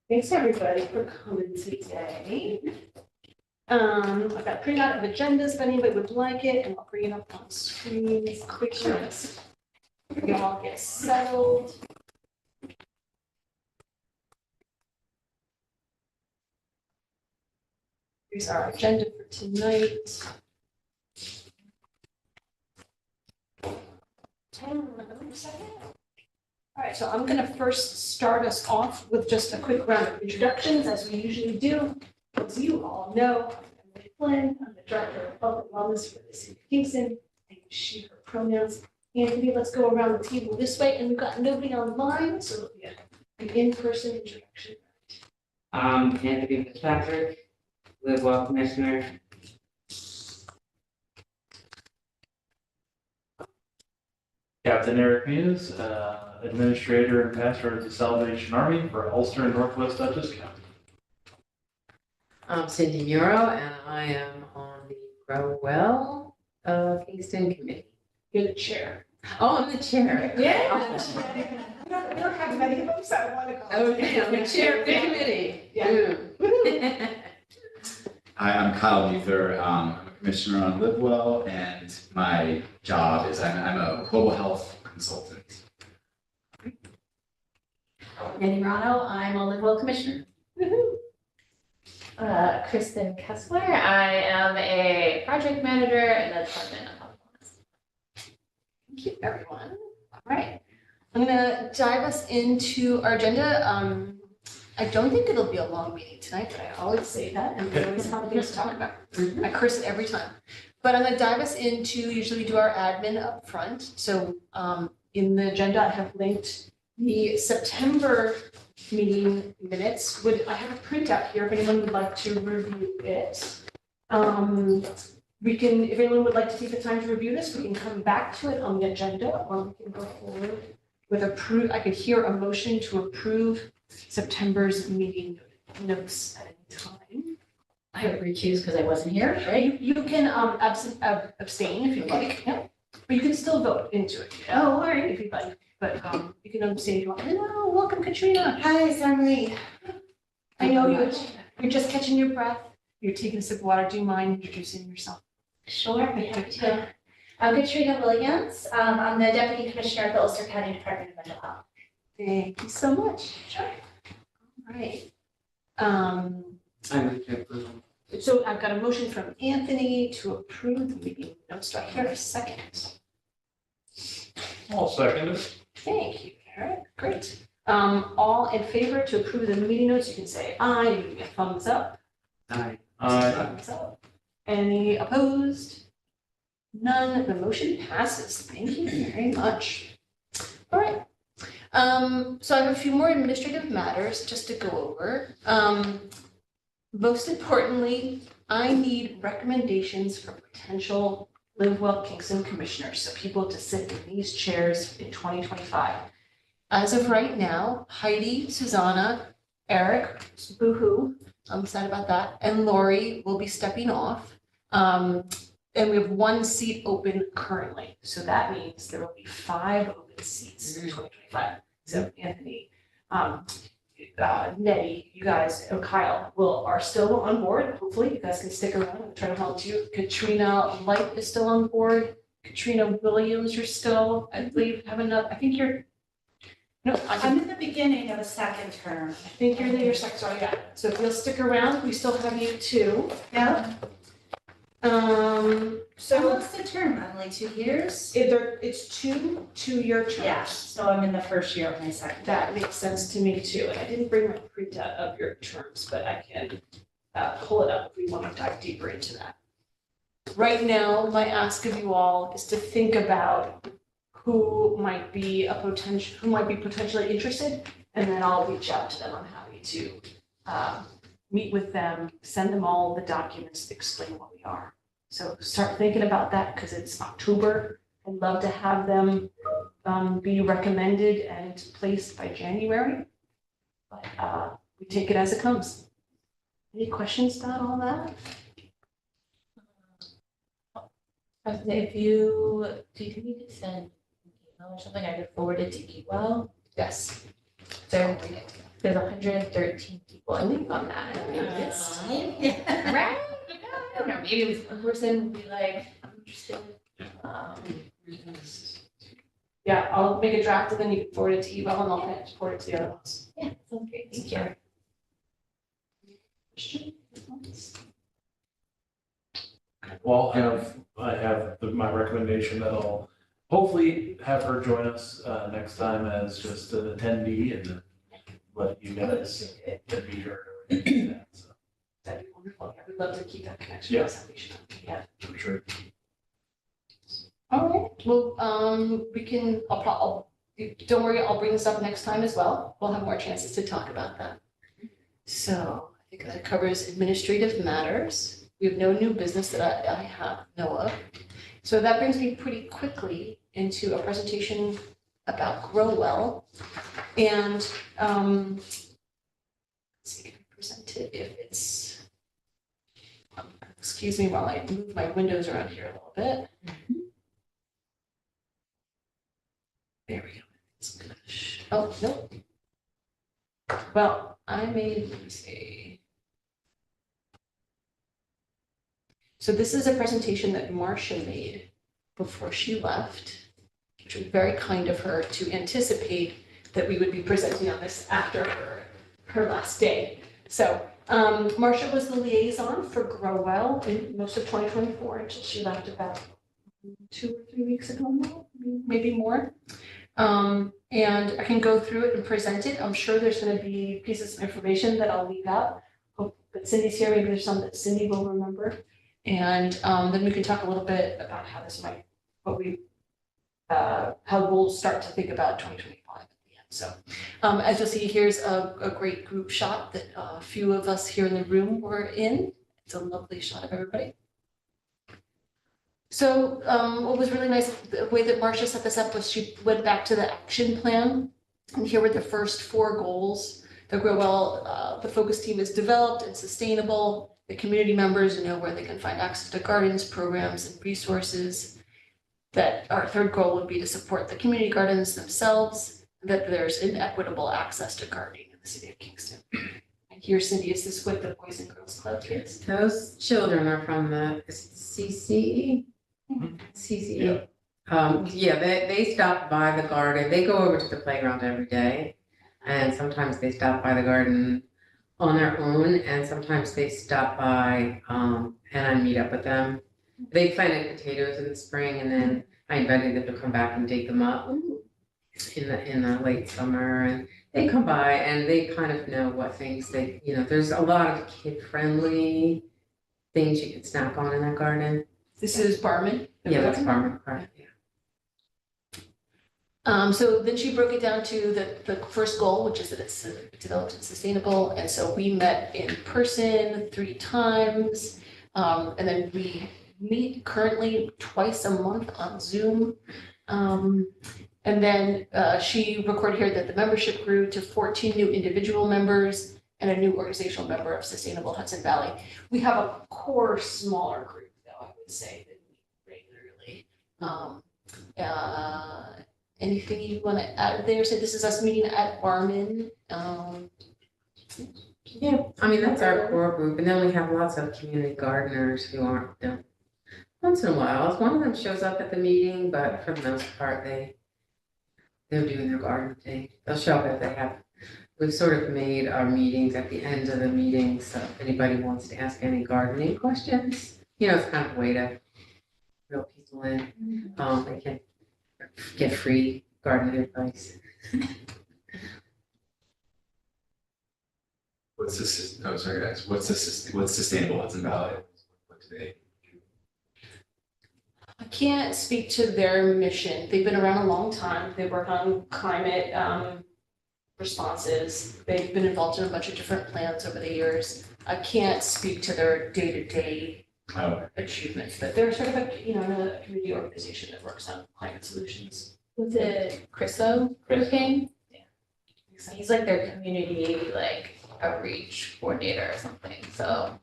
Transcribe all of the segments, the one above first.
Thanks everybody for coming today. I've got a printout of agendas if anybody would like it, and I'll bring it up on screen quickly. We all get settled. Here's our agenda for tonight. All right, so I'm going to first start us off with just a quick round of introductions, as we usually do. As you all know, I'm Emily Flynn. I'm the Director of Public Wellness for the City of Kingston. I use she, her pronouns. Anthony, let's go around the table this way, and we've got nobody online, so it'll be an in-person introduction. Anthony Fitzpatrick, Live Well Commissioner. Captain Eric Muse, Administrator and Pastor of the Salvation Army for Ulster and Northwest Dutchess County. I'm Cindy Muro, and I am on the Grow Well Kingston Committee. You're the chair. Oh, I'm the chair. Yeah. We don't have many of them, so I want to go. Okay, I'm the chair of the committee. Yeah. Hi, I'm Kyle Luther. I'm a commissioner on Live Well, and my job is I'm a global health consultant. Annie Rano, I'm a Live Well Commissioner. Kristen Kessler, I am a project manager in the Department of Health and Wellness. Thank you, everyone. All right. I'm gonna dive us into our agenda. I don't think it'll be a long meeting tonight, but I always say that, and we always have things to talk about. I curse it every time. But I'm gonna dive us into, usually we do our admin up front. So in the agenda, I have linked the September meeting minutes. I have a printout here if anyone would like to review it. We can, if anyone would like to take the time to review this, we can come back to it on the agenda, or we can go forward with I could hear a motion to approve September's meeting notes at any time. I have recused because I wasn't here, right? You can abstain if you'd like, yeah. But you can still vote into it. Oh, all right. If you'd like, but you can abstain if you want. Hello, welcome Katrina. Hi, it's Emily. I know you're just catching your breath. You're taking a sip of water. Do you mind introducing yourself? Sure, I'd be happy to. I'm Katrina Williams. I'm the Deputy Commissioner of the Ulster County Department of Mental Health. Thank you so much. Sure. All right. I move to approve. So I've got a motion from Anthony to approve the meeting notes. Do I hear a second? I'll second it. Thank you, Eric. Great. All in favor to approve the meeting notes, you can say aye, you can get thumbs up. Aye. Thumbs up. Any opposed? None. The motion passes. Thank you very much. All right. So I have a few more administrative matters just to go over. Most importantly, I need recommendations for potential Live Well Kingston commissioners, so people to sit in these chairs in 2025. As of right now, Heidi, Susanna, Eric, boo-hoo, I'm sad about that, and Lori will be stepping off. And we have one seat open currently, so that means there will be 5 open seats in 2025. So Anthony, Nettie, you guys, and Kyle are still on board. Hopefully you guys can stick around and try to help you. Katrina Light is still on board. Katrina Williams, you're still, I believe, have enough. I think you're, no, I'm in the beginning of a second term. I think you're your second, sorry, yeah. So if you'll stick around, we still have you too. Yeah. So So what's the term, Emily, 2 years? it's 2 2-year terms. Yeah, so I'm in the first year of my second. That makes sense to me too. And I didn't bring my printout of your terms, but I can pull it up if we want to dive deeper into that. Right now, my ask of you all is to think about who might be potentially interested, and then I'll reach out to them. I'm happy to meet with them, send them all the documents, explain what we are. So start thinking about that because it's October. I'd love to have them be recommended and placed by January. But we take it as it comes. Any questions about all that? If you, do you need to send an email or something? I could forward it to Ewell. Yes. So There's 113 people, I think, on that. Yeah. Right? I don't know, maybe this one person will be like, I'm interested. Yeah, I'll make a draft and then you can forward it to Eva and I'll kind of forward it to the other ones. Yeah, sounds great, thank you. Well, I have my recommendation that I'll hopefully have her join us next time as just an attendee and then let you guys meet her. and that, so, That'd be wonderful. I would love to keep that connection. Yeah. with Salvation Army. Yeah. for sure. All right, well, we can, don't worry, I'll bring this up next time as well. We'll have more chances to talk about that. So I think that covers administrative matters. We have no new business that I know of. So that brings me pretty quickly into a presentation about Grow Well. And, let's see, can I present it if it's, excuse me while I move my windows around here a little bit. There we go. It's gonna oh, nope. Well, let me see. So this is a presentation that Marcia made before she left, which was very kind of her to anticipate that we would be presenting on this after her last day. So Marcia was the liaison for Grow Well in most of 2024 until she left about 2 or 3 weeks ago now, maybe more. And I can go through it and present it. I'm sure there's going to be pieces of information that I'll leave out. Hope that Cindy's here. Maybe there's some that Cindy will remember. And then we can talk a little bit about how this might, how we'll start to think about 2025 at the end. So as you'll see, here's a great group shot that a few of us here in the room were in. It's a lovely shot of everybody. So what was really nice, the way that Marcia set this up was she went back to the action plan. And here were the first 4 goals. The Grow Well, the focus team is developed and sustainable. The community members know where they can find access to gardens, programs, and resources. That our 3rd goal would be to support the community gardens themselves, that there's inequitable access to gardening in the city of Kingston. And here, Cindy, is this with the Boys and Girls Club kids? Those children are from the CCE. CCE. Yeah, they stop by the garden. They go over to the playground every day. And sometimes they stop by the garden on their own, and sometimes they stop by and I meet up with them. They planted potatoes in the spring, and then I invited them to come back and dig them up in the late summer. And they come by and they kind of know what things they, there's a lot of kid-friendly things you can snack on in that garden. This is Barman. Yeah, that's farmer, right, yeah. So then she broke it down to the first goal, which is that it's developed and sustainable. And so we met in person 3 times. And then we meet currently twice a month on Zoom. And then she recorded here that the membership grew to 14 new individual members and a new organizational member of Sustainable Hudson Valley. We have a core smaller group, though, I would say, that meet regularly. Anything you want to add there? So this is us meeting at Barman. Yeah, I mean, that's our core group, and then we have lots of community gardeners who aren't, once in a while, one of them shows up at the meeting, but for the most part, they're doing their garden thing. They'll show up if they have, we've sort of made our meetings at the end of the meeting, so if anybody wants to ask any gardening questions, it's kind of a way to reel people in. They can get free gardening advice. What's this? Oh, sorry, guys. What's sustainable Hudson Valley? What do they? I can't speak to their mission. They've been around a long time. They work on climate responses. They've been involved in a bunch of different plans over the years. I can't speak to their day-to-day achievements, but they're sort of a community organization that works on climate solutions. Was it Chriso who came? Yeah. He's like their community, outreach coordinator or something, so.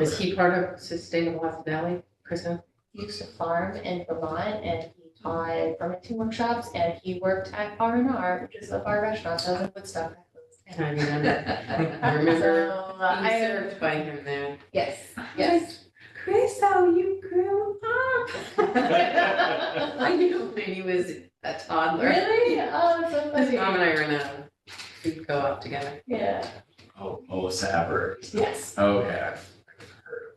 Is he part of Sustainable Hudson Valley, Krista? He used to farm in Vermont and he on fermenting workshops, and he worked at R&R, which is a bar restaurant, that was in Woodstock. I remember. I remember So, being I, served by him there. yes, yes. Chris, how you grew up. I knew when he was a toddler. Really? Oh, so His funny. mom and I ran a food co-op together. Yeah, Oh, Melissa Everett. yes. Okay, I've heard of her.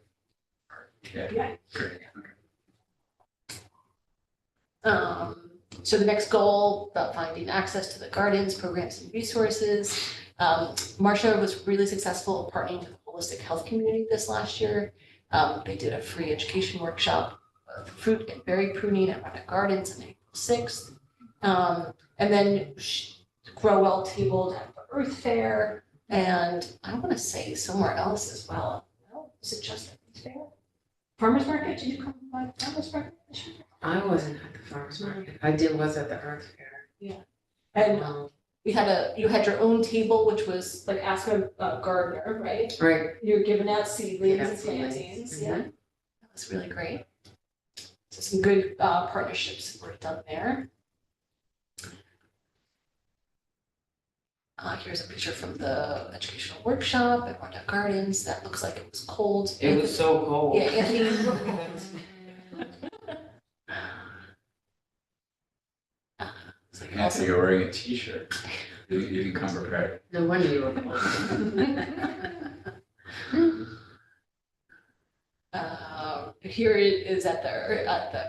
Yeah. Yeah. Great. So the next goal, about finding access to the gardens, programs and resources. Marcia was really successful partnering with the holistic health community this last year. They did a free education workshop, fruit and berry pruning at Rhonda Gardens on April 6th. And then Grow Well tabled at the Earth Fair, and I want to say somewhere else as well. No, is it just at the Fair? Farmers Market, did you come by the Farmers Market this year? I wasn't at the farmer's market. Was at the Earth Fair. And Um, you had your own table, which was like ask a gardener, right? Right. You were giving out seedlings Yeah, and plantings, seedlings. yeah. That was really great. So some good partnerships were done there. Here's a picture from the educational workshop at Rhonda Gardens. That looks like it was cold. It was so cold. Yeah, Anthony. It's like Yeah, so you're wearing a t-shirt. You can come prepared. No wonder you were cold. Here it is at the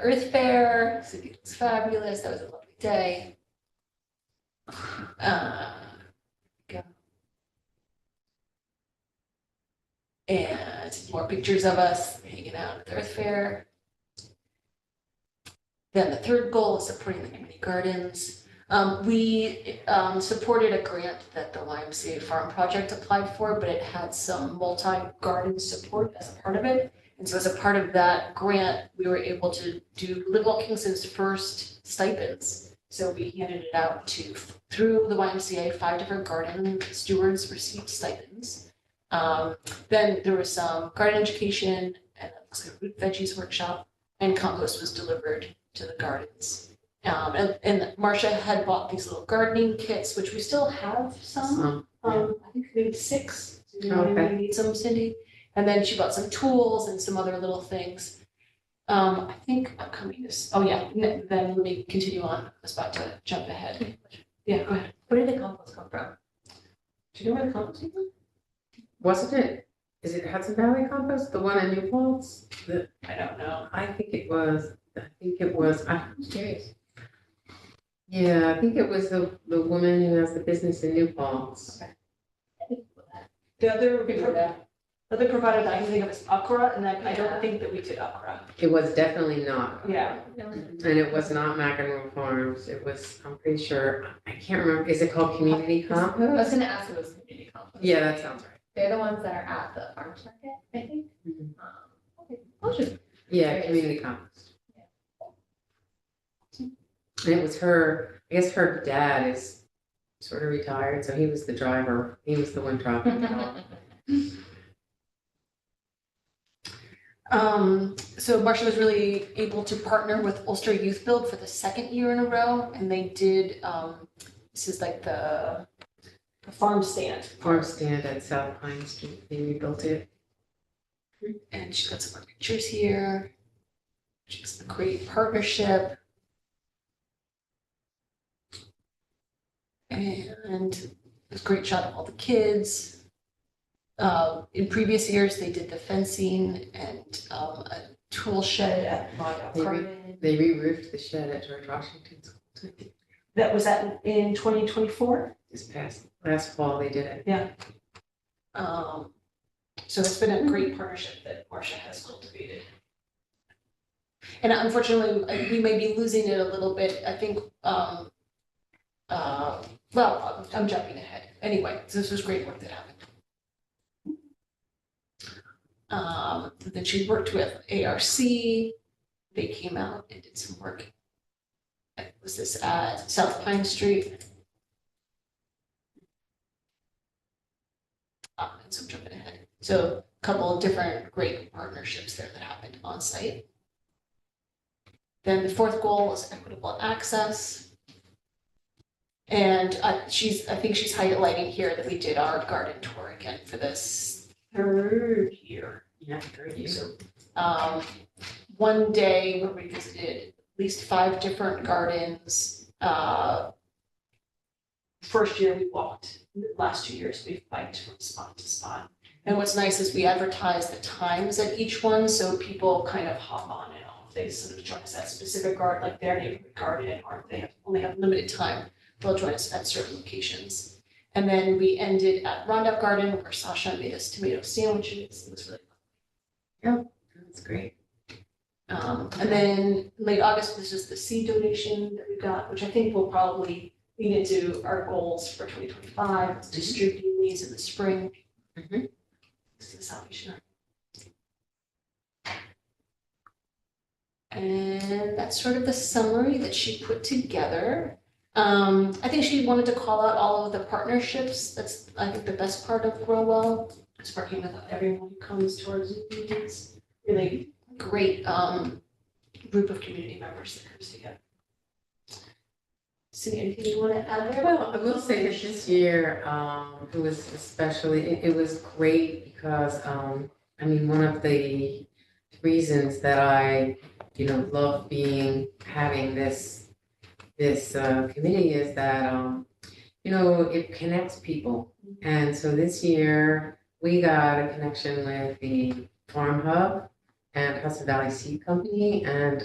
Earth Fair. So it was fabulous. That was a lovely day. Go. And more pictures of us hanging out at the Earth Fair. Then the third goal is supporting the community gardens. We supported a grant that the YMCA Farm Project applied for, but it had some multi-garden support as a part of it. And so as a part of that grant, we were able to do Live Well Kingston's first stipends. So we handed it out through the YMCA, 5 different garden stewards received stipends. Then there was some garden education and it looks like a root veggies workshop, and compost was delivered to the gardens. And Marcia had bought these little gardening kits, which we still have some. I think maybe 6. So you Okay. need some, Cindy. And then she bought some tools and some other little things. I think upcoming is, oh yeah, then let me continue on. I was about to jump ahead. Yeah, go ahead. Where did the compost come from? Do you know where the compost came from? Wasn't it, is it Hudson Valley Compost, the one in New Paltz? I don't know. I think it was, I'm curious. Yeah, I think it was the woman who has the business in New Paltz. The other provider that I can think of is Accra, and I don't think that we did Accra. It was definitely not. Yeah. And it was not McEnroe Farms, it was, I'm pretty sure, I can't remember, is it called Community I was Compost? gonna ask if it was community compost. Yeah, that sounds right. They're the ones that are at the farmers market, I think. Mhm. Okay, I'll just, Yeah, Community Compost. And it was her, I guess her dad is sort of retired, so he was the driver, he was the one dropping it off. So Marcia was really able to partner with Ulster Youth Build for the 2nd year in a row, and they did, this is like the farm stand. Farm stand at South Pine Street, they rebuilt it. And she's got some more pictures here. She's a great partnership. And it's a great shot of all the kids. In previous years, they did the fencing and a tool shed at Montauk Garden. They re-roofed the shed at George Washington School too. That was in 2024. Last fall they did it. So it's been a great partnership that Marcia has cultivated. And unfortunately, we may be losing it a little bit. I think, well, I'm jumping ahead. Anyway, so this was great work that happened. Then she worked with ARC. They came out and did some work. Was this at South Pine Street? And so I'm jumping ahead. So a couple of different great partnerships there that happened on site. Then the fourth goal is equitable access. And I think she's highlighting here that we did our garden tour again for this third year. Yeah, very useful. One day where we visited at least 5 different gardens. First year we walked, the last 2 years we've biked from spot to spot. And what's nice is we advertise the times at each one, so people kind of hop on and off. They sort of join us at specific garden, like their neighborhood garden, or if they only have limited time, they'll join us at certain locations. And then we ended at Roundup Garden where Sasha made us tomato sandwiches. It was really Yep, that's great. And then late August, this is the seed donation that we got, which I think will probably lead into our goals for 2025, distributing these in the spring. Mhm. This is the Salvation Army. And that's sort of the summary that she put together. I think she wanted to call out all of the partnerships. That's, I think, the best part of Grow Well. It's working with everyone who comes to our Zoom meetings. Really great group of community members that comes together. Cindy, anything you want to add there? Well, I will say that this year, it was especially, it was great because, I mean, one of the reasons that I, love having this committee is that, it connects people. And so this year, we got a connection with the Farm Hub and Hudson Valley Seed Company, and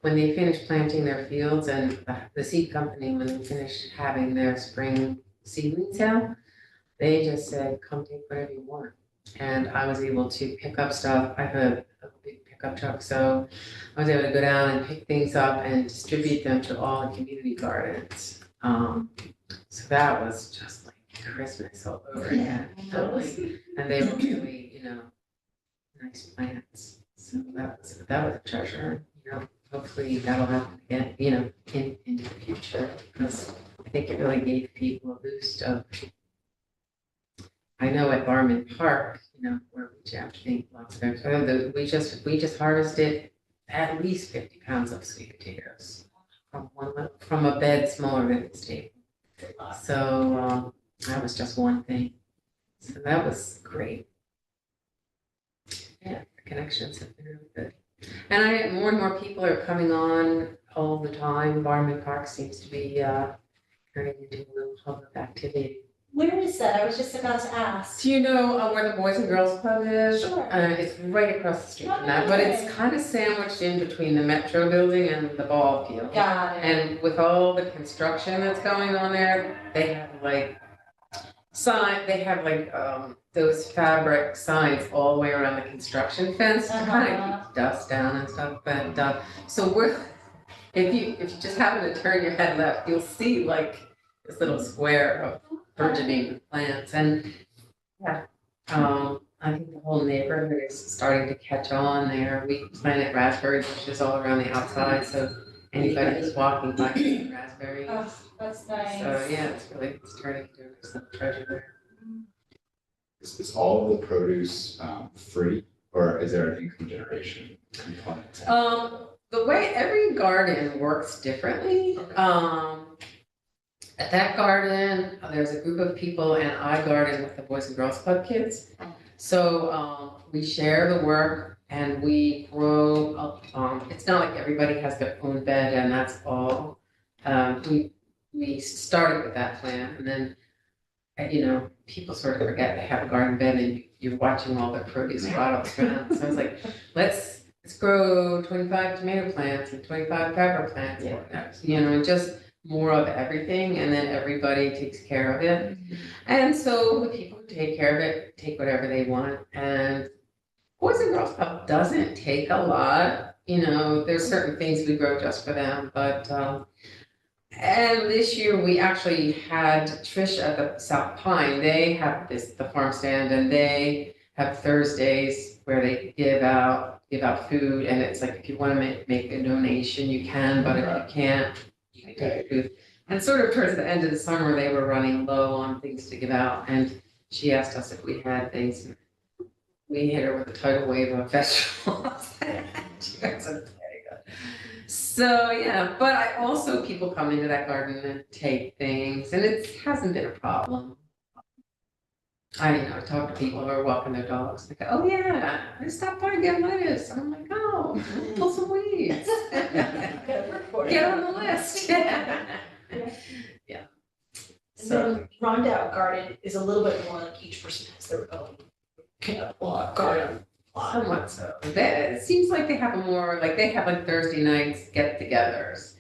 when they finished planting their fields and the seed company, when they finished having their spring seedling sale, they just said, come take whatever you want. And I was able to pick up stuff. I have a big pickup truck, so I was able to go down and pick things up and distribute them to all the community gardens. So that was just like Christmas all over again. Totally. And they were really, nice plants. So that was a treasure. Hopefully that'll happen again, in the future, because I think it really gave people a boost of. I know at Barman Park, where we have lots of them, we just harvested at least 50 pounds of sweet potatoes from a bed smaller than this table. So that was just one thing. So that was great. Yeah, the connections have been really good. And more and more people are coming on all the time. Barman Park seems to be turning into a little hub of activity. Where is that? I was just about to ask. Do you know where the Boys and Girls Club is? Sure. It's right across the street from that, but it's kind of sandwiched in between the Metro building and the ball field. Got it. And with all the construction that's going on there, they have those fabric signs all the way around the construction fence to kind of keep dust down and stuff. But so if you just happen to turn your head left, you'll see like this little square of burgeoning plants. And yeah, I think the whole neighborhood is starting to catch on there. We planted raspberry bushes all around the outside, so anybody who's walking by can see raspberries. Oh, that's nice. So yeah, it's turning into some treasure there. Is all of the produce free, or is there an income generation component to it? The way every garden works differently. At that garden, there's a group of people, and I garden with the Boys and Girls Club kids. So we share the work and we grow up. It's not like everybody has their own bed and that's all. We started with that plan, and then people sort of forget they have a garden bed and you're watching all their produce rot off the ground. So I was like, let's grow 25 tomato plants and 25 pepper plants, and just more of everything, and then everybody takes care of it. And so the people who take care of it take whatever they want. And Boys and Girls Club doesn't take a lot. There's certain things we grow just for them, but and this year we actually had Trish at the South Pine. They have the farm stand, and they have Thursdays where they give out food, and it's like if you want to make a donation, you can, but if you can't, you can take food. And sort of towards the end of the summer, they were running low on things to give out, and she asked us if we had things. And we hit her with a tidal wave of vegetables. She was like, very good. So, yeah, but I also, people come into that garden and take things, and it hasn't been a problem. I talk to people who are walking their dogs, they go, oh yeah, I stopped by and get lettuce, and I'm like, oh, pull some weeds. Get on the list. Yeah. And So, then Rondout Garden is a little bit more like each person has their own kind of garden. somewhat so. It seems like they have a more, like they have like Thursday nights get-togethers.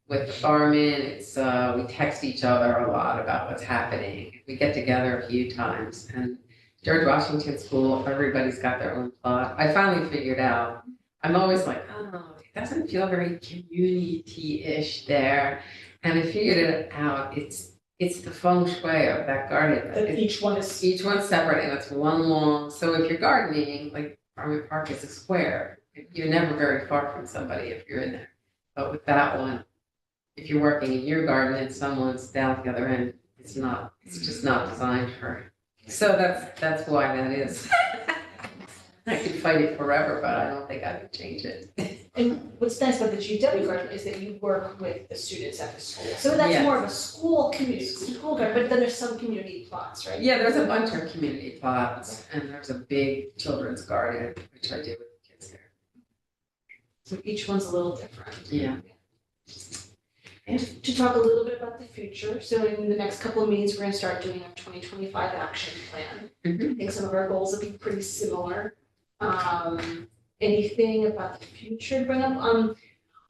With the firemen, it's, we text each other a lot about what's happening. We get together a few times, and George Washington School, everybody's got their own plot. I finally figured out, I'm always like, oh, it doesn't feel very community-ish there. And I figured it out, it's the feng shui of that garden. That each one is. Each one's separate, and it's one long, so if you're gardening, like Farming Park is a square, you're never very far from somebody if you're in there. But with that one, if you're working in your garden and someone's down the other end, it's just not designed for. So that's why that is. I could fight it forever, but I don't think I could change it. And what's nice about the GW garden is that you work with the students at the school. So that's Yes. more of a school community, school garden, but then there's some community plots, right? Yeah, there's a bunch of community plots, and there's a big children's garden, which I do with the kids there. So each one's a little different. Yeah. And to talk a little bit about the future, so in the next couple of meetings, we're gonna start doing our 2025 action plan. I think some of our goals will be pretty similar. Anything about the future to bring up?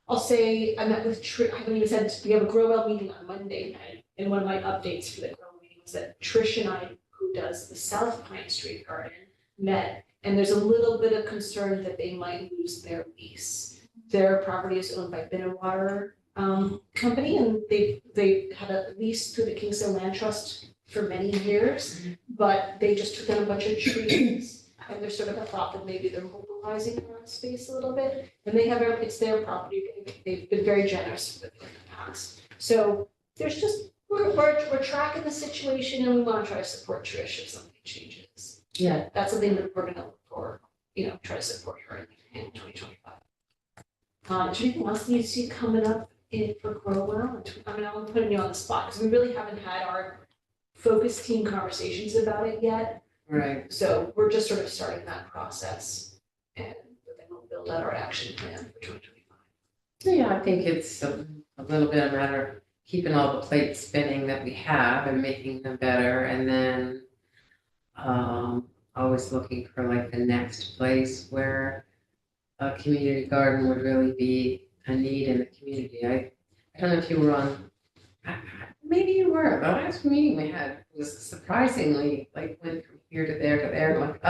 I'll say I met with I haven't even said, we have a Grow Well meeting on Monday night. And one of my updates for the Grow meeting was that Trish and I, who does the South Pine Street Garden, met. And there's a little bit of concern that they might lose their lease. Their property is owned by Water company, and they had a lease through the Kingston Land Trust for many years, but they just took down a bunch of trees. And there's sort of a thought that maybe they're mobilizing around space a little bit, and they have, it's their property, they've been very generous with it in the past. So there's just, we're tracking the situation, and we wanna try to support Trish if something changes. Yeah. That's something that we're gonna look for, try to support her in 2025. Is there anything else you see coming up for Grow Well? I mean, I'm putting you on the spot, because we really haven't had our focus team conversations about it yet. Right. So we're just sort of starting that process, and then we'll build out our action plan for 2025. Yeah, I think it's a little bit a matter of keeping all the plates spinning that we have and making them better, and then always looking for like the next place where a community garden would really be a need in the community. I don't know if you were on, maybe you were, the last meeting we had was surprisingly like went from here to there, and I'm like,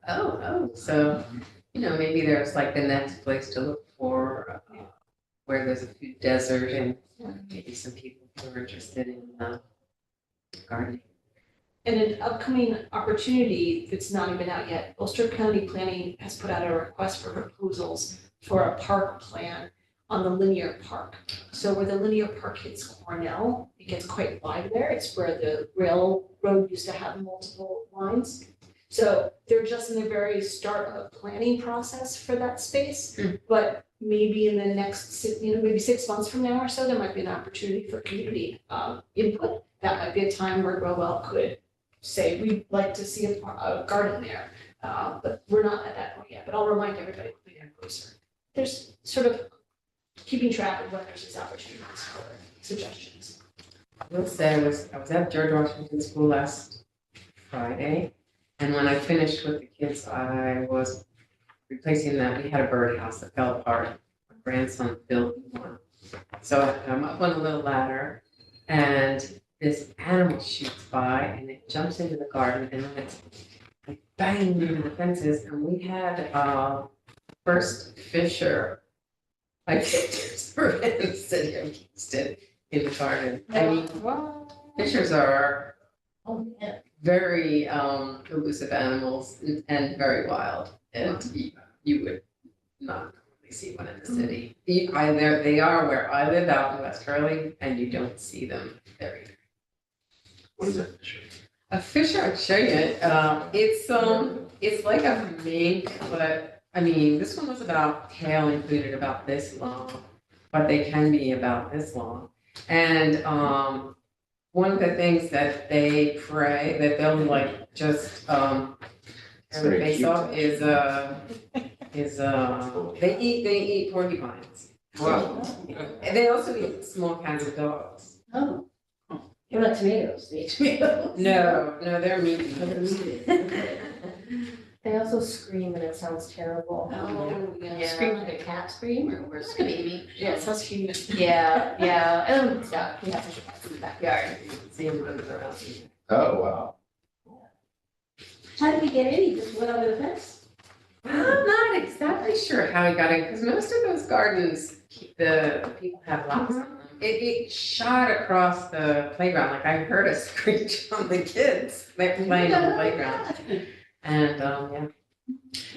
oh, so, maybe there's like the next place to look for, where there's a food desert and maybe some people who are interested in gardening. And an upcoming opportunity that's not even out yet, Ulster County Planning has put out a request for proposals for a park plan on the linear park. So where the linear park hits Cornell, it gets quite wide there. It's where the railroad used to have multiple lines. So they're just in the very start of a planning process for that space. But maybe in the next, maybe 6 months from now or so, there might be an opportunity for community input. That might be a time where Grow Well could say, we'd like to see a garden there. But we're not at that point yet. But I'll remind everybody when we get closer. There's sort of keeping track of when there's these opportunities for suggestions. I will say I was at George Washington School last Friday, and when I finished with the kids, I was replacing that. We had a birdhouse that fell apart. My grandson built one. So I'm up on a little ladder, and this animal shoots by, and it jumps into the garden, and then it's like bang into the fences, and we had first fisher. I pictures for in the city of Kingston in the garden. I mean, fishers are very elusive animals and very wild, and you would not really see one in the city. They are where I live out in West Hurley, and you don't see them there either. What is that fisher? A fisher, I'll show you it. It's like a mink, but I mean, this one was about tail included about this long, but they can be about this long. And one of the things that they pray that they'll like just tear the very face cute. off is they eat porcupines. Wow. And they also eat small kinds of dogs. Oh. You're not tomatoes, they eat tomatoes. No, they're meat. They also scream and it sounds terrible. Oh, Yeah. Scream like a cat scream or worse? It's a baby. Yeah, it sounds human. Yeah, yeah, and yeah, we have such a cats in the backyard. See them running around. Oh, wow. How did he get in? He just went over the fence? I'm not exactly sure how he got in, because most of those gardens, the people have lots of them. It shot across the playground, like I heard a screech from the kids, they're playing on the playground. And, yeah.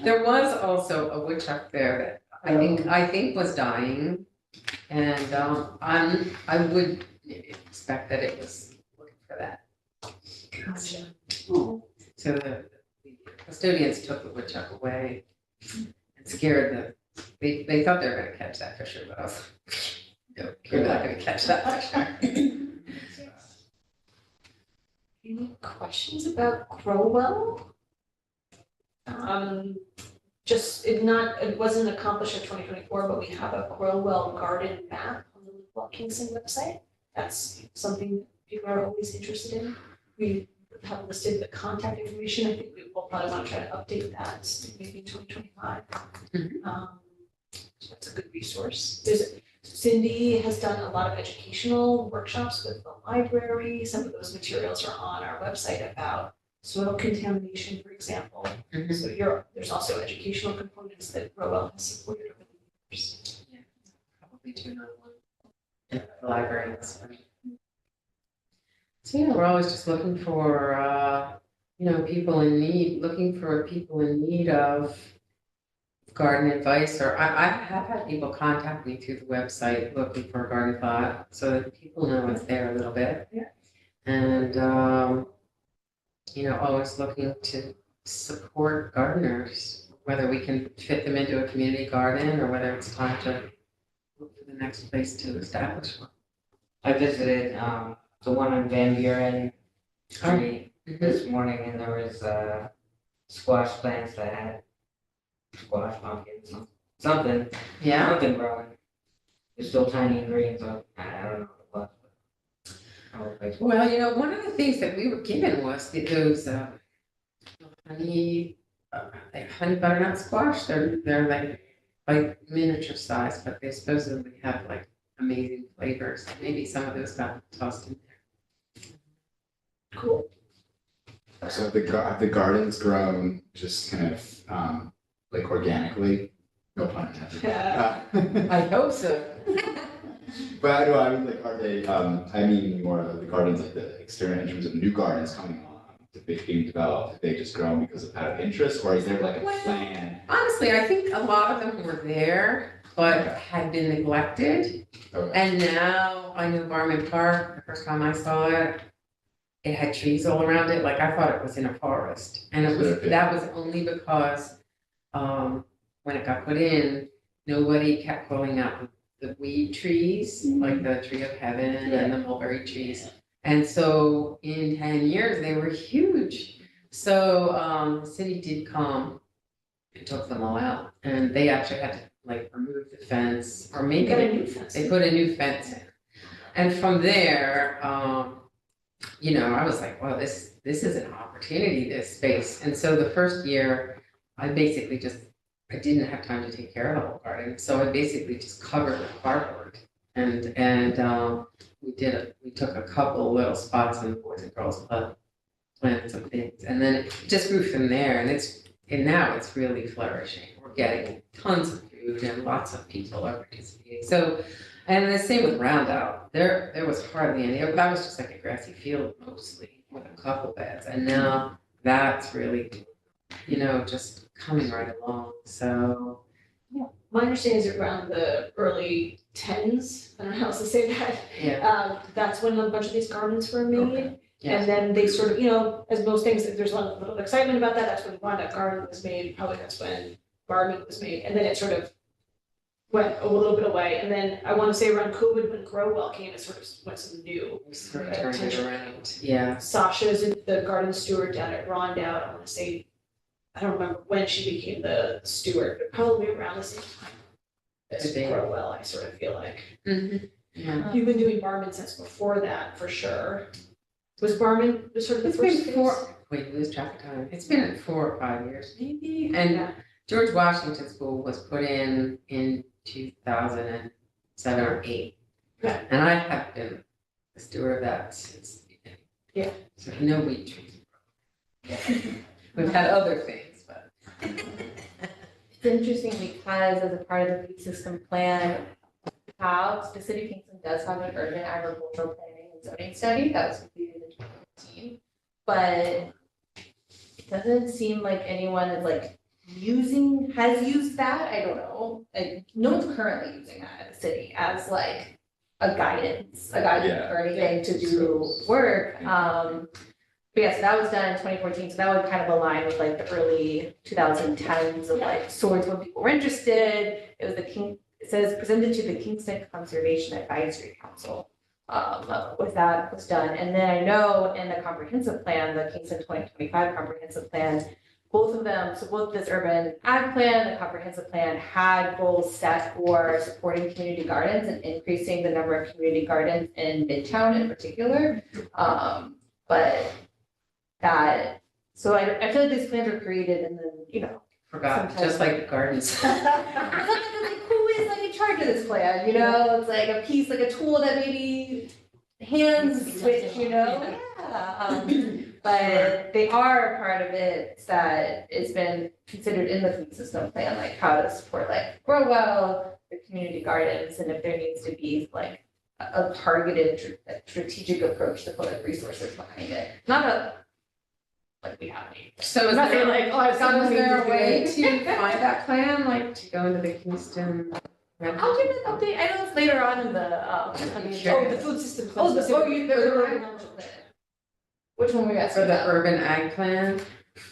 There was also a woodchuck there that I think was dying. And, I would expect that it was looking for that. Gotcha. So the custodians took the woodchuck away and scared they thought they were gonna catch that fisher, but I was like, no, you're not gonna catch that fisher. Any questions about Crowell? It wasn't accomplished in 2024, but we have a Crowell garden map on the Live Kingston website. That's something people are always interested in. We have listed the contact information. I think we will probably want to try to update that maybe in 2025. So that's a good resource. Cindy has done a lot of educational workshops with the library. Some of those materials are on our website about soil contamination, for example. So there's also educational components that Rowell has supported over the years. Probably do not want. Yeah, the libraries. So yeah, we're always just looking for, people in need, looking for people in need of garden advice, or I have had people contact me through the website looking for a garden plot, so that people know it's there a little bit. Yeah. And, always looking to support gardeners, whether we can fit them into a community garden or whether it's time to look for the next place to establish one. I visited, the one on Van Buren Street this morning, and there was, squash plants that had squash, pumpkins, something growing. It's still tiny and green, so I don't know what it was. I was like, Well, one of the things that we were given was those honey butternut squash. They're like miniature size, but they supposedly have like amazing flavors. Maybe some of those got tossed in there. Cool. So have the gardens grown just kind of, like organically? No pun intended. I hope so. But I mean, like, are they, I mean, more of the gardens, like the external, in terms of new gardens coming on, being developed, have they just grown because of out of interest, or is there like a plan? Honestly, I think a lot of them were there, but had been neglected. Okay. And now I know Barman Park, the first time I saw it, it had trees all around it, like I thought it was in a forest. And that was only because, when it got put in, nobody kept pulling out the weed trees, like the tree of heaven and the mulberry trees. And so in 10 years, they were huge. So, the city did come and took them all out, and they actually had to like remove the fence, or maybe Got a new fence. they put a new fence in. And from there, I was like, well, this is an opportunity, this space. And so the first year, I didn't have time to take care of the whole garden. So I basically just covered with cardboard. And we took a couple little spots in the Boys and Girls Club, planted some things, and then it just grew from there. And now it's really flourishing. We're getting tons of food and lots of people are participating. So, and the same with Roundout. There was hardly any. That was just like a grassy field mostly with a couple beds, and now that's really, just coming right along. So. My understanding is around the early tens, I don't know how else to say that. Yeah. That's when a bunch of these gardens were made. Okay. Yes. And then they sort of, as most things, there's a little excitement about that. That's when Wanda Garden was made. Probably that's when Barman was made, and then it sort of went a little bit away, and then I wanna say around COVID, when Grow Well came, it sort of went some new. We sort of turned it around, yeah. Sasha's the garden steward down at Rondout, I wanna say, I don't remember when she became the steward, but probably around the same time as Could be. Grow Well, I sort of feel like. Yeah. You've been doing Barman since before that, for sure. Was Barman sort of the It's first been phase? wait, lose track of time. It's been 4 or 5 years, maybe. And Yeah. George Washington School was put in 2007 or 8. Okay. And I have been the steward of that since the beginning. Yeah. So I know weed trees. We've had other things, but. It's interesting because as a part of the food system plan, the city of Kingston does have an urban agricultural planning and zoning study that was completed in 2015. But it doesn't seem like anyone is like has used that, I don't know. Like, no one's currently using that at the city as like a guidance Yeah. or anything to do work. But yeah, so that was done in 2014, so that would kind of align with like the early 2010s of like swords when people were interested. It was it says presented to the Kingston Conservation Advisory Council. With that was done, and then I know in the comprehensive plan, the Kingston 2025 comprehensive plan, both of them, so both this urban ag plan, the comprehensive plan had goals set for supporting community gardens and increasing the number of community gardens in Midtown in particular. But that, so I feel like these plans were created and then, you know. Forgot, Sometimes- just like the gardens. It's like, who is like in charge of this plan, you know? It's like a piece, like a tool that maybe hands switch, you know? Yeah. But they are a part of it that has been considered in the food system plan, like how to support like Grow Well, the community gardens, and if there needs to be like a targeted strategic approach to put like resources behind it. Not a, like we have any. So is Not there, saying like, oh, I've got so is money there to a do way it. to find that plan, like to go into the Kingston? I'll give an update, I know it's later on in the, Sure. Oh, the food system. Oh, the, specific. oh, you, the urban agricultural plan. Which one were you asking For the about? urban ag plan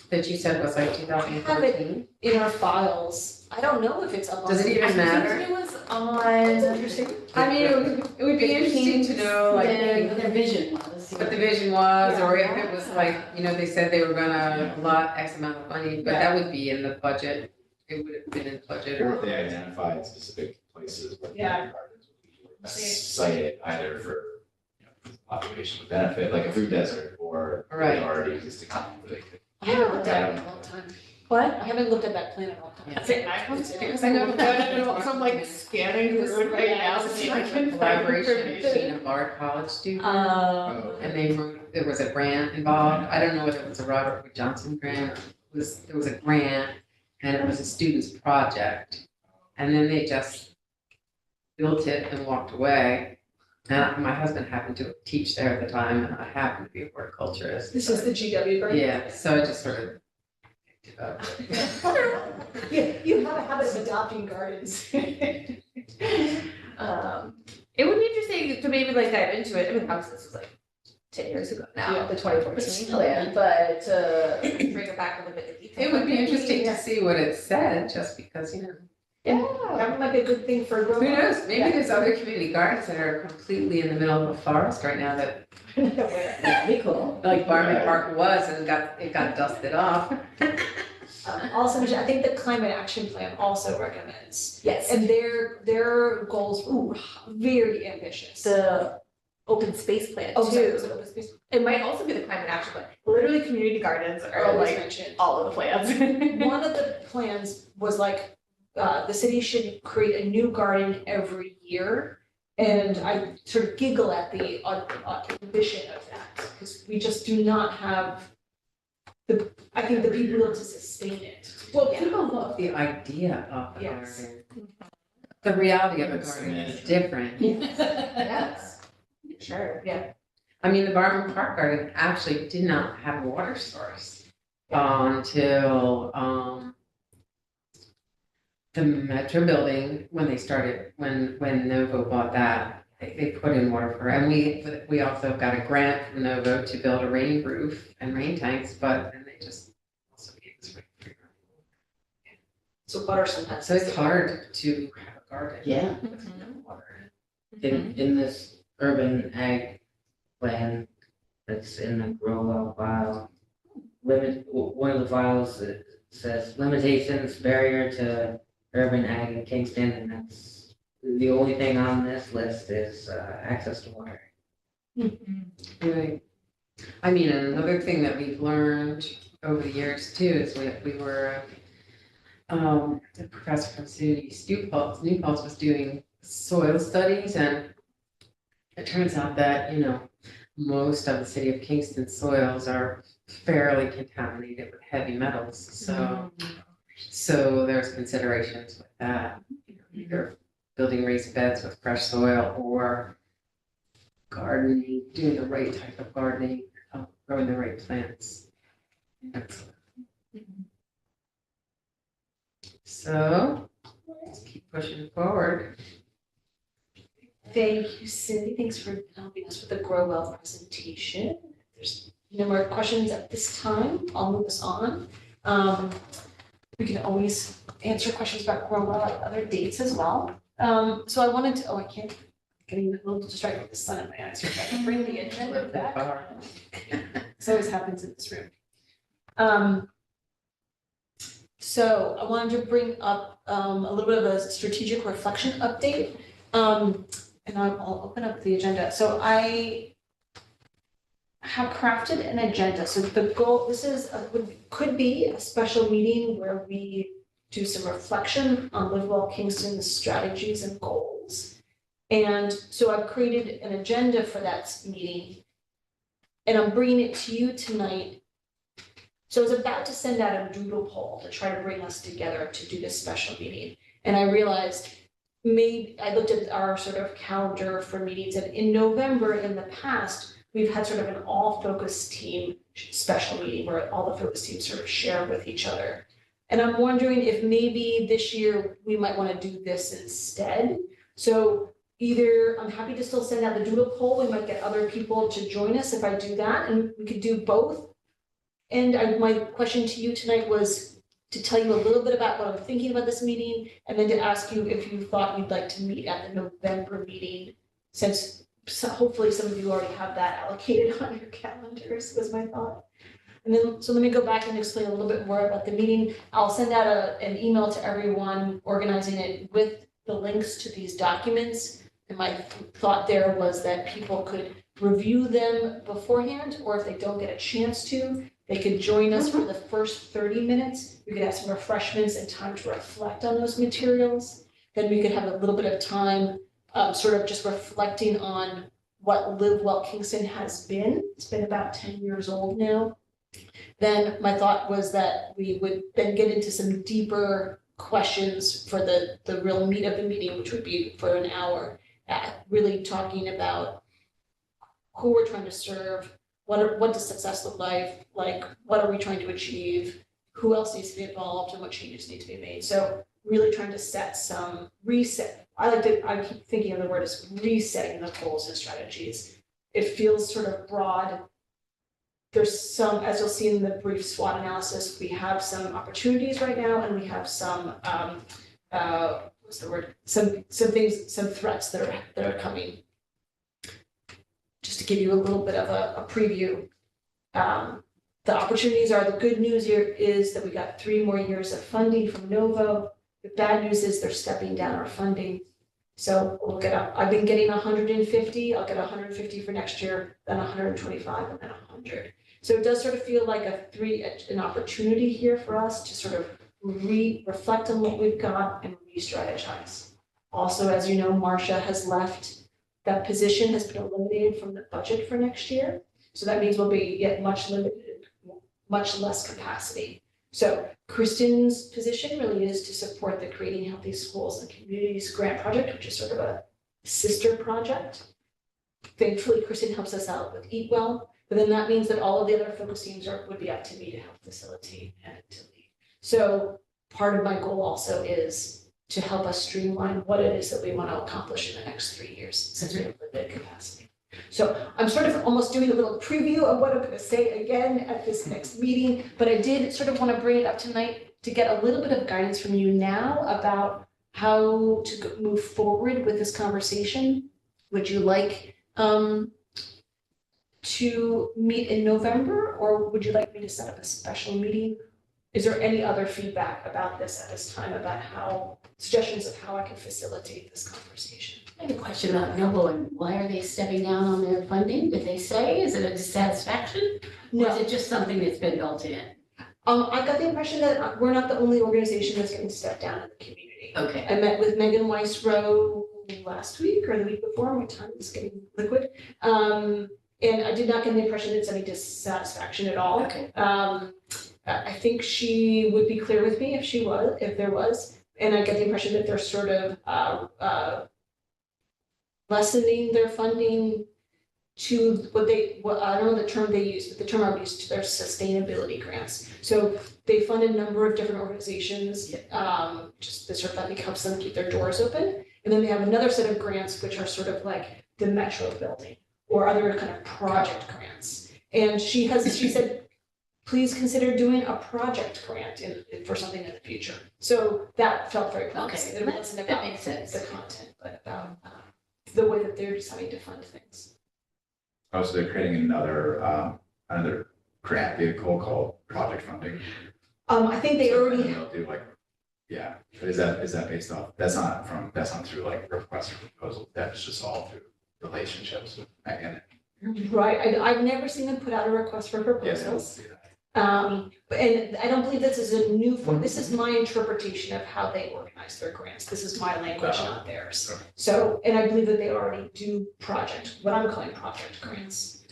that you said was like 2014? In our files, I don't know if it's up on. Does it even I think matter? It was That's on, interesting. I mean, it would be interesting to know, like, What their vision was. what the vision was, or if it was like, you know, they said they were gonna allot X amount of money, but that would be in the budget. It would have been in the budget Or if or, they identified specific places where Yeah. gardens would be best cited either for, population benefit, like a food desert, or Right. already existing. They could- I haven't looked at it in a long time. what? I haven't looked at that plan in a long time. Yeah. Because I know, I'm like scanning through it right now to see if I can find collaboration between information. a Bard College student. Oh, And they wrote, there was a grant involved, I don't know whether it was a Robert Wood Johnson grant, there was a grant, and it was a student's project. And then they just built it and walked away. And my husband happened to teach there at the time, and I happened to be a horticulturist. This is the GW grant? Yeah, so I just sort of picked it up. Yeah, you have a habit of adopting gardens. It would be interesting to maybe like dive into it, I mean, obviously this was like 10 years ago now, Yeah. the 2014 plan, but to bring it back a little bit. It would be interesting to see what it said, just because, you know, Yeah. That might be a good thing for. who knows, maybe there's other community gardens that are completely in the middle of a forest right now that, That'd be cool. like Barney Park was, and it got dusted off. Also, I think the climate action plan also recommends, Yes, and their goals, very ambitious. the open space plan Oh, sorry, too. was it open space? It might also be the climate action plan. Literally, community gardens are Always like mentioned. all of the plans. One of the plans was like, the city should create a new garden every year. And I sort of giggle at the ambition of that, because we just do not have I think the people to sustain it. Well, people love the idea of a Yes. garden. The reality of a Yes, garden is and- different. Yes, sure, yeah. I mean, the Barnum Park Garden actually did not have a water source until, the Metro building, when they started, when Novo bought that, they put in water for, and we also got a grant from Novo to build a rain roof and rain tanks, but then they just also gave us free. So butter sometimes. So it's hard to have a garden. Yeah. With no water. In this urban ag plan that's in the grow well file, one of the files that says limitations, barrier to urban ag in Kingston, and that's the only thing on this list is access to water. Right. I mean, another thing that we've learned over the years too is we were, the professor from CUNY, Newport was doing soil studies, and it turns out that, most of the city of Kingston soils are fairly contaminated with heavy metals, so there's considerations with that, either building raised beds with fresh soil or gardening, doing the right type of gardening, growing the right plants. So, let's keep pushing forward. Thank you, Cindy. Thanks for helping us with the Grow Well presentation. If there's no more questions at this time, I'll move us on. We can always answer questions about Grow Well at other dates as well. So I wanted to, I can't, getting a little distracted with the sun in my eyes here. I can bring the agenda back. This always happens in this room. So I wanted to bring up a little bit of a strategic reflection update. And I'll open up the agenda. So I have crafted an agenda. So the goal, this is, could be a special meeting where we do some reflection on Live Well Kingston's strategies and goals. And so I've created an agenda for that meeting. And I'm bringing it to you tonight. So I was about to send out a doodle poll to try to bring us together to do this special meeting. And I realized maybe I looked at our sort of calendar for meetings, and in November in the past, we've had sort of an all focus team special meeting where all the focus teams sort of share with each other. And I'm wondering if maybe this year we might want to do this instead. So either I'm happy to still send out the doodle poll, we might get other people to join us if I do that, and we could do both. And my question to you tonight was to tell you a little bit about what I'm thinking about this meeting, and then to ask you if you thought you'd like to meet at the November meeting, since hopefully some of you already have that allocated on your calendars, was my thought. And then, so let me go back and explain a little bit more about the meeting. I'll send out an email to everyone organizing it with the links to these documents. And my thought there was that people could review them beforehand, or if they don't get a chance to, they could join us for the first 30 minutes. We could have some refreshments and time to reflect on those materials. Then we could have a little bit of time sort of just reflecting on what Live Well Kingston has been. It's been about 10 years old now. Then my thought was that we would then get into some deeper questions for the real meat of the meeting, which would be for an hour, really talking about who we're trying to serve, what does success look like, what are we trying to achieve, who else needs to be involved, and what changes need to be made. So really trying to set some reset. I keep thinking of the word as resetting the goals and strategies. It feels sort of broad. There's some, as you'll see in the brief SWOT analysis, we have some opportunities right now, and we have some, what's the word? Some things, some threats that are coming. Just to give you a little bit of a preview. The opportunities are, the good news here is that we got 3 more years of funding from Novo. The bad news is they're stepping down our funding. So we'll I've been getting 150, I'll get 150 for next year, then 125, and then 100. So it does sort of feel like an opportunity here for us to sort of reflect on what we've got and re-strategize. Also, as you know, Marcia has left. That position has been eliminated from the budget for next year. So that means we'll be yet much less capacity. So Kristen's position really is to support the Creating Healthy Schools and Communities grant project, which is sort of a sister project. Thankfully, Kristen helps us out with Eat Well, but then that means that all of the other focus teams would be up to me to help facilitate and to lead. So part of my goal also is to help us streamline what it is that we want to accomplish in the next 3 years, since we have limited capacity. So I'm sort of almost doing a little preview of what I'm going to say again at this next meeting, but I did sort of want to bring it up tonight to get a little bit of guidance from you now about how to move forward with this conversation. Would you like to meet in November, or would you like me to set up a special meeting? Is there any other feedback about this at this time, about how, suggestions of how I can facilitate this conversation? I have a question about Noble, and why are they stepping down on their funding? Did they say, is it a dissatisfaction? Or is it just something that's been built in? I got the impression that we're not the only organization that's getting stepped down in the community. Okay. I met with Megan Weisrow last week or the week before, my time is getting liquid. And I did not get the impression that it's any dissatisfaction at all. Okay. I think she would be clear with me if there was, and I get the impression that they're sort of lessening their funding to I don't know the term they use, but the term I would use, to their sustainability grants. So they fund a number of different organizations, just that sort of I think helps them keep their doors open. And then they have another set of grants, which are sort of like the metro building or other kind of project grants. And she said, please consider doing a project grant for something in the future. So that felt very promising. Okay, It wasn't about makes sense. the content, but about the way that they're deciding to fund things. Oh, so they're creating another grant vehicle called project funding. I think they So already, then they'll do like, yeah, but is that based off, that's not through like request for proposal, that's just all through relationships with Megan. right, I've never seen them put out a request for Yes, proposals. do that. And I don't believe this is a new form, this is my interpretation of how they organize their grants, this is my language, not theirs. Okay. So, and I believe that they already do what I'm calling project grants.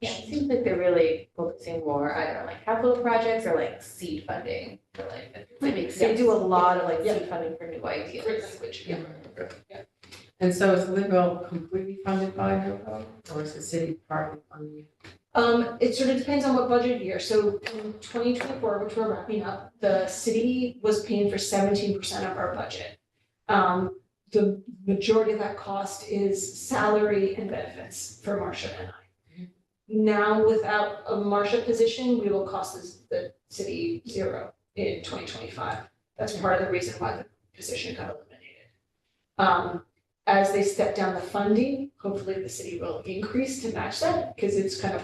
Yeah, it seems like they're really focusing more, I don't know, like capital projects or like seed funding for like. That makes They sense. do a lot of like Yeah. seed funding for new ideas. Great language, yeah. And so is Livewell completely funded by Novo, or is the city partly funding it? It sort of depends on what budget year, so in 2024, which we're wrapping up, the city was paying for 17% of our budget. The majority of that cost is salary and benefits for Marcia and I. Now, without a Marcia position, we will cost the city zero in 2025. That's part of the reason why the position got eliminated. As they step down the funding, hopefully the city will increase to match that, because it's kind of,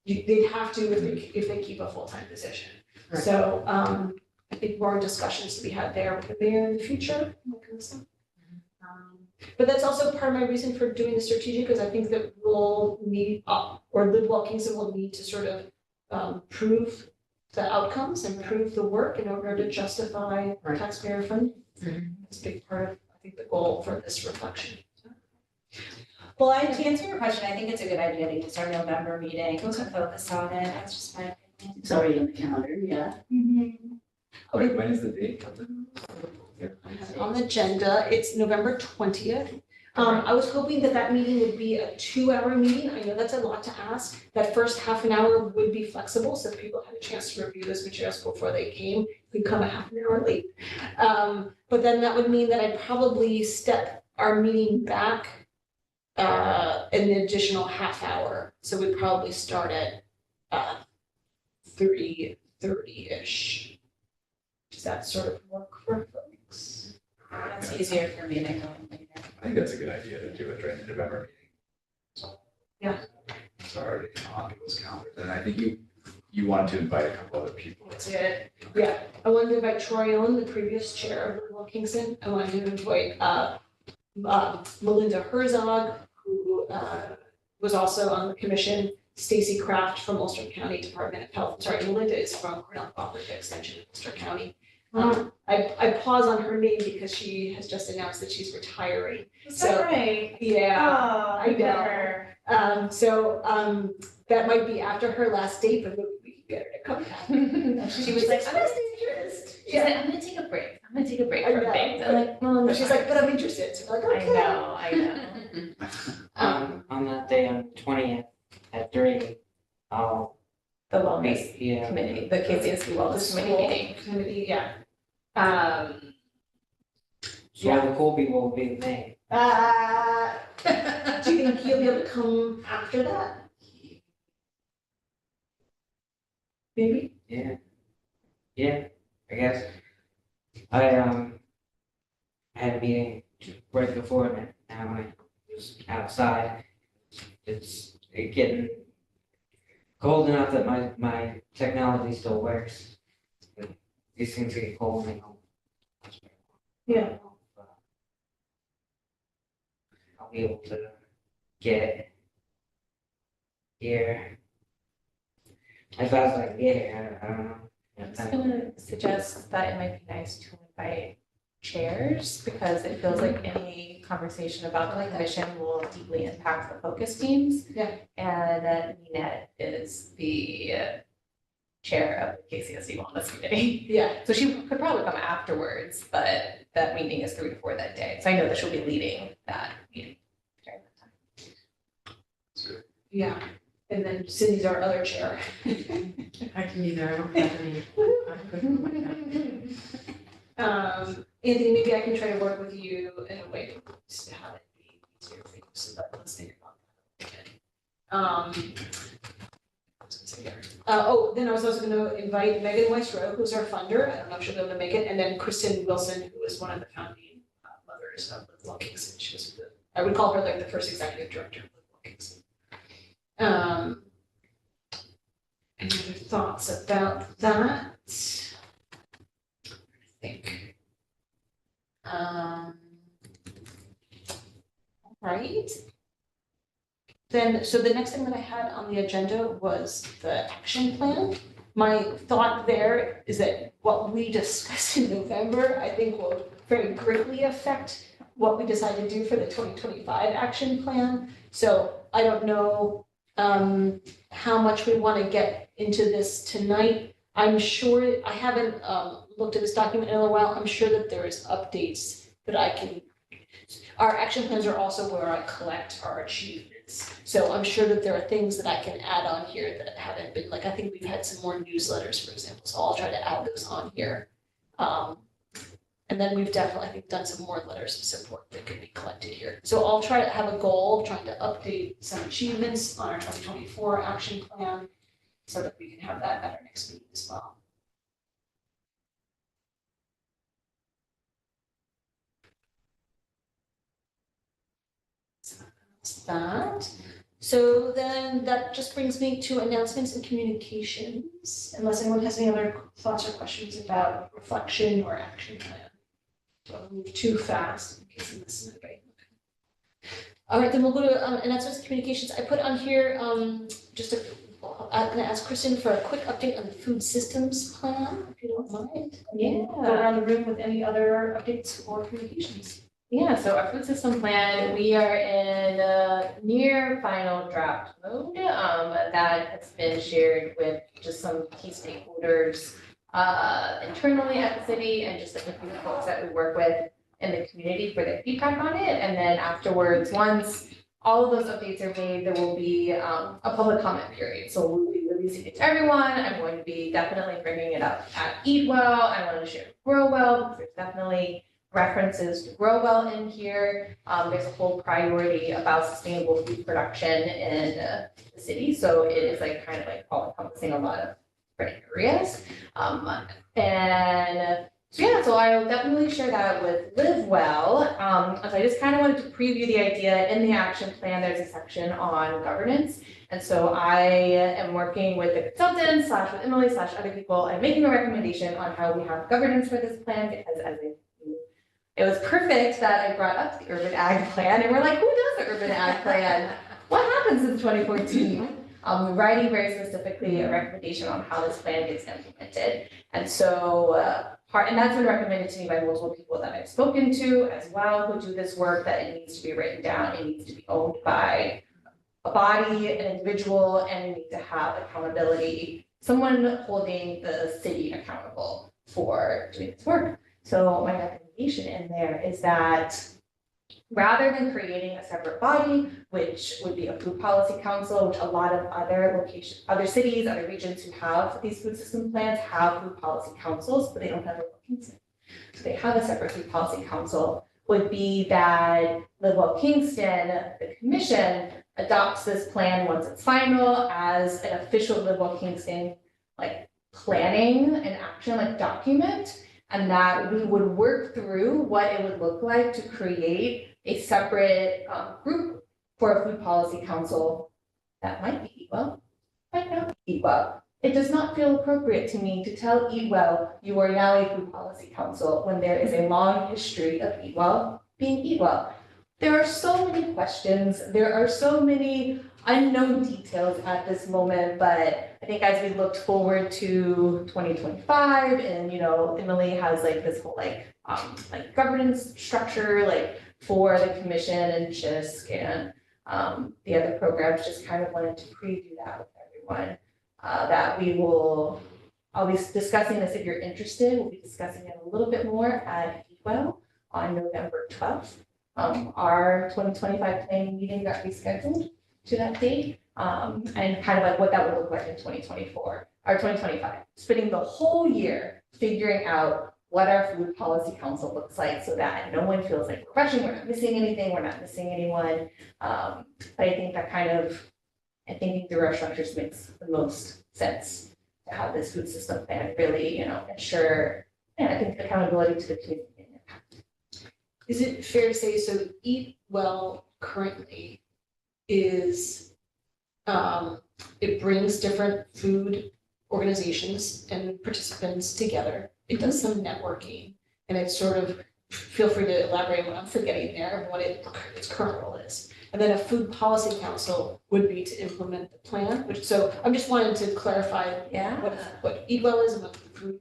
they'd have to if they keep a full-time position. Right. So, I think more discussions to be had there with the mayor in the future, that kind of stuff. But that's also part of my reason for doing the strategic, because I think that we'll need, or Livewell Kingston will need to sort of prove the outcomes and prove the work in order to justify Right. taxpayer funding. Mhm. That's a big part of, I think, the goal for this reflection. Well, to answer your question, I think it's a good idea to use our November meeting to focus on it. That's just my opinion. It's already on the calendar, yeah. Wait, when is the date? On the agenda, it's November 20th. I was hoping that meeting would be a 2-hour meeting. I know that's a lot to ask. That first half an hour would be flexible, so if people had a chance to review those materials before they came, we'd come a half an hour late. But then that would mean that I'd probably step our meeting back an additional half hour. So we'd probably start at 3:30-ish. Does that sort of work for folks? That's easier for me to go in later. I think that's a good idea to do it during the November meeting. Yeah. It's already on people's calendars, and I think you wanted to invite a couple other people. That's it. Yeah, I wanted to invite Troy Owen, the previous chair of Livewell Kingston. I wanted to invite Melinda Herzog, who was also on the commission, Stacy Kraft from Ulster County Department of Health. Sorry, Melinda is from Cornell Cooperative Extension in Ulster County. I pause on her name because she has just announced that she's retiring. Is So, that right? Yeah, Oh, I look at know. her. So that might be after her last date, but we can get her to come back. She was like, I'm just interested. She's like, I'm gonna take a break. I'm gonna take a break I from know. things. I'm like, well, no. She's like, but I'm interested. So I'm like, I okay. know, I know. On that day, on 20th at 3, I'll The wellness be, yeah. committee, the KCSU The wellness committee school meeting. committee, yeah. So the Colby will be May. Do you think you'll be able to come after that? Maybe? Yeah. Yeah, I guess. I had a meeting right before and now I was outside. It's getting cold enough that my technology still works. But these things get cold and Yeah. I'll be able to get here. As fast as I can get here, I don't know. I was gonna suggest that it might be nice to invite chairs, because it feels like any conversation about the commission will deeply impact the focus teams. Yeah. And Ninette is the chair of the KCSD Wellness Committee. Yeah. So she could probably come afterwards, but that meeting is 3 to 4 that day. So I know that she'll be leading that meeting during that time. Yeah. And then Cindy's our other chair. I can either, I don't have any. I couldn't like that. Anthony, maybe I can try to work with you in a way to have it be easier for you, so that let's think about that. Then I was also gonna invite Megan Weiss-Rowe, who's our funder. I don't know if she'll be able to make it, and then Kristen Wilson, who is one of the founding mothers of Live Well Kingston. She was I would call her like the first executive director of Live Well Kingston. Any other thoughts about that? I think. Right. Then, so the next thing that I had on the agenda was the action plan. My thought there is that what we discussed in November, I think will very greatly affect what we decide to do for the 2025 action plan. So I don't know how much we want to get into this tonight. I'm sure, I haven't looked at this document in a while. I'm sure that there is updates that I can, our action plans are also where I collect our achievements. So I'm sure that there are things that I can add on here that haven't been, like, I think we've had some more newsletters, for example, so I'll try to add those on here. And then we've definitely, I think, done some more letters of support that could be collected here. So I'll try to have a goal of trying to update some achievements on our 2024 action plan so that we can have that at our next meeting as well. So that's that. So then that just brings me to announcements and communications, unless anyone has any other thoughts or questions about reflection or action plan. Don't move too fast in case I miss anybody. All right, then we'll go to announcements and communications. I put on here I'm gonna ask Kristen for a quick update on the food systems plan, if you don't mind. Yeah. Go around the room with any other updates or communications. Yeah, so our food system plan, we are in near final draft mode. That has been shared with just some key stakeholders internally at the city and just like a few folks that we work with in the community for their feedback on it. And then afterwards, once all of those updates are made, there will be a public comment period. So we'll be releasing it to everyone. I'm going to be definitely bringing it up at Eat Well. I wanted to share Grow Well because there's definitely references to Grow Well in here. There's a whole priority about sustainable food production in the city. So it is like kind of like all encompassing a lot of different areas. So I'll definitely share that with Live Well. So I just kind of wanted to preview the idea. In the action plan, there's a section on governance. And so I am working with the consultants / with Emily / other people and making a recommendation on how we have governance for this plan, because it was perfect that I brought up the urban ag plan and we're like, who does the urban ag plan? What happened since 2014? We're writing very specifically a recommendation on how this plan gets implemented. And so, and that's been recommended to me by multiple people that I've spoken to as well, who do this work, that it needs to be written down, it needs to be owned by a body, an individual, and we need to have accountability, someone holding the city accountable for doing this work. So my recommendation in there is that rather than creating a separate body, which would be a food policy council, which a lot of other cities, other regions who have these food system plans have food policy councils, but they don't have a Kingston. So they have a separate food policy council, would be that Live Well Kingston, the commission, adopts this plan once it's final as an official Live Well Kingston planning and action like document, and that we would work through what it would look like to create a separate group for a food policy council that might be Eat Well, might not be Eat Well. It does not feel appropriate to me to tell Eat Well, you are now a food policy council, when there is a long history of Eat Well being Eat Well. There are so many questions, there are so many unknown details at this moment, but I think as we looked forward to 2025, and Emily has like this whole like governance structure like for the commission and JISC and the other programs, just kind of wanted to preview that with everyone. That I'll be discussing this if you're interested. We'll be discussing it a little bit more at Eat Well on November 12th. Our 2025 planning meeting got rescheduled to that date, and kind of like what that would look like in 2024 or 2025. Spending the whole year figuring out what our food policy council looks like so that no one feels like we're rushing, we're not missing anything, we're not missing anyone. But I think that kind of, and thinking through our structures makes the most sense to have this food system plan really, ensure, and I think accountability to the community. Is it fair to say, so Eat Well currently is, it brings different food organizations and participants together. It does some networking, and it's sort of, feel free to elaborate what I'm forgetting there, and what its current role is. And then a food policy council would be to implement the plan, so I'm just wanting to clarify what Eat Well is and what the food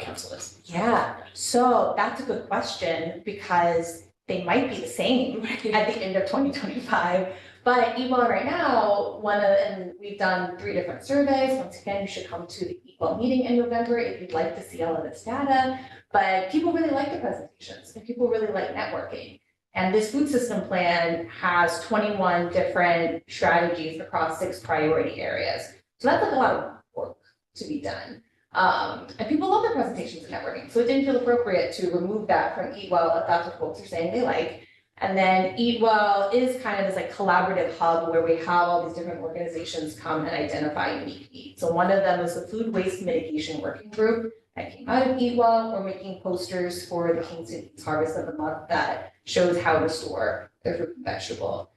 council is. Yeah, so that's a good question, because they might be the same at the end of 2025. But Eat Well right now, and we've done 3 different surveys. Once again, you should come to the Eat Well meeting in November if you'd like to see all of this data. But people really like the presentations, and people really like networking. And this food system plan has 21 different strategies across 6 priority areas. So that's like a lot of work to be done. And people love the presentations and networking, so it didn't feel appropriate to remove that from Eat Well if that's what folks are saying they like. And then Eat Well is kind of this like collaborative hub where we have all these different organizations come and identify unique needs. So one of them is the Food Waste Mitigation Working Group that came out of Eat Well. We're making posters for the Kingston Eats Harvest of the Month that shows how to store their fruit and vegetable.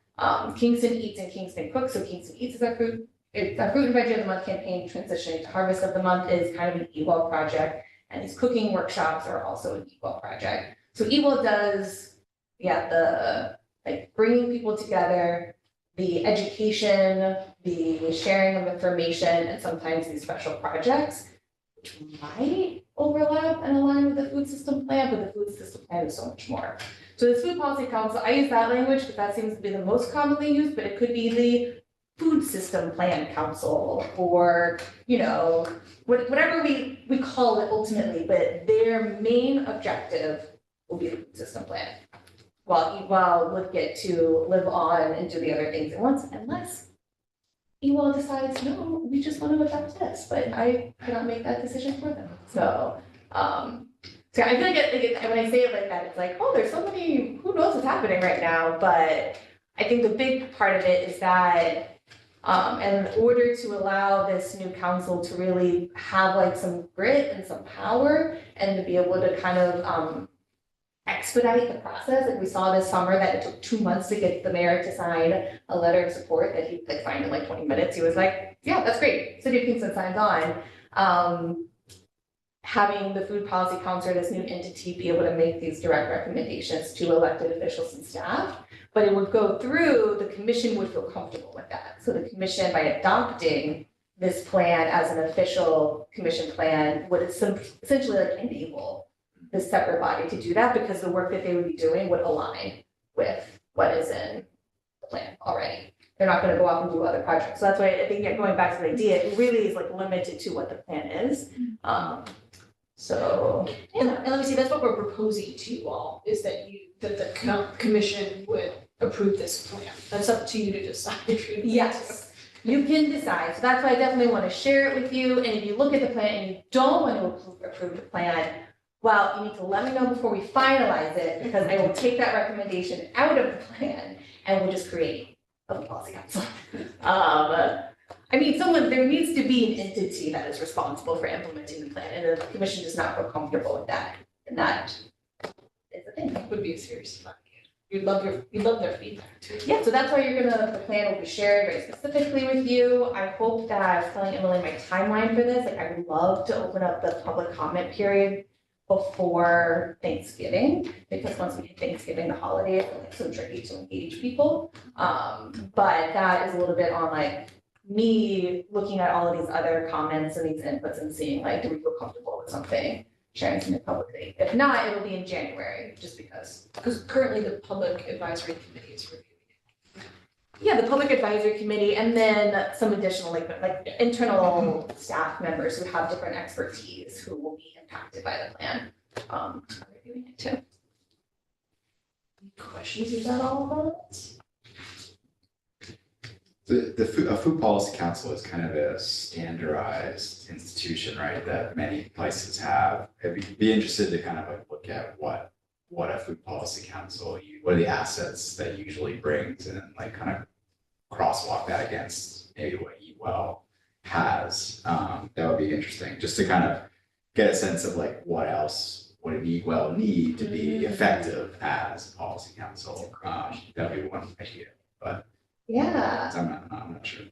Kingston Eats and Kingston Cooks, so Kingston Eats is our fruit and veggie of the month campaign. Transitioning to Harvest of the Month is kind of an Eat Well project, and these cooking workshops are also an Eat Well project. So Eat Well does, the like bringing people together, the education, the sharing of information, and sometimes these special projects, which might overlap and align with the food system plan, but the food system plan is so much more. So this food policy council, I use that language because that seems to be the most commonly used, but it could be the food system plan council, or whatever we call it ultimately, but their main objective will be the food system plan. While Eat Well would get to live on and do the other things at once, unless Eat Well decides, no, we just want to adopt this, but I cannot make that decision for them. So I feel like when I say it like that, it's like, oh, there's so many, who knows what's happening right now, but I think the big part of it is that in order to allow this new council to really have like some grit and some power, and to be able to kind of expedite the process. Like we saw this summer that it took 2 months to get the mayor to sign a letter of support that he signed in like 20 minutes. He was like, yeah, that's great. City of Kingston signs on. Having the food policy council, this new entity, be able to make these direct recommendations to elected officials and staff, but it would go through, the commission would feel comfortable with that. So the commission, by adopting this plan as an official commission plan, would essentially like enable this separate body to do that, because the work that they would be doing would align with what is in the plan already. They're not going to go off and do other projects. So that's why I think going back to the idea, it really is like limited to what the plan is. And let me see, that's what we're proposing to you all, is that the commission would approve this plan. That's up to you to decide if you. Yes, you can decide. So that's why I definitely want to share it with you. And if you look at the plan and you don't want to approve the plan, well, you need to let me know before we finalize it, because I will take that recommendation out of the plan and we'll just create a policy council. I mean, there needs to be an entity that is responsible for implementing the plan, and the commission does not feel comfortable with that. And that is the thing. Would be a serious thought. You'd love their feedback too. Yeah, so that's why the plan will be shared very specifically with you. I hope that I was telling Emily my timeline for this, like I would love to open up the public comment period before Thanksgiving, because once we hit Thanksgiving, the holidays are like so tricky to engage people. But that is a little bit on like me looking at all of these other comments and these inputs and seeing like, do we feel comfortable with something, sharing something publicly? If not, it'll be in January, just because. Because currently the public advisory committee is reviewing. Yeah, the public advisory committee, and then some additional like internal staff members who have different expertise who will be impacted by the plan. Are reviewing it too. Any questions about all of it? A food policy council is kind of a standardized institution, right, that many places have. I'd be interested to kind of like look at what a food policy council, what are the assets that usually brings, and then like kind of crosswalk that against maybe what Eat Well has. That would be interesting, just to kind of get a sense of like what else would an Eat Well need to be effective as a policy council. That'd be one idea, but Yeah. I'm not sure.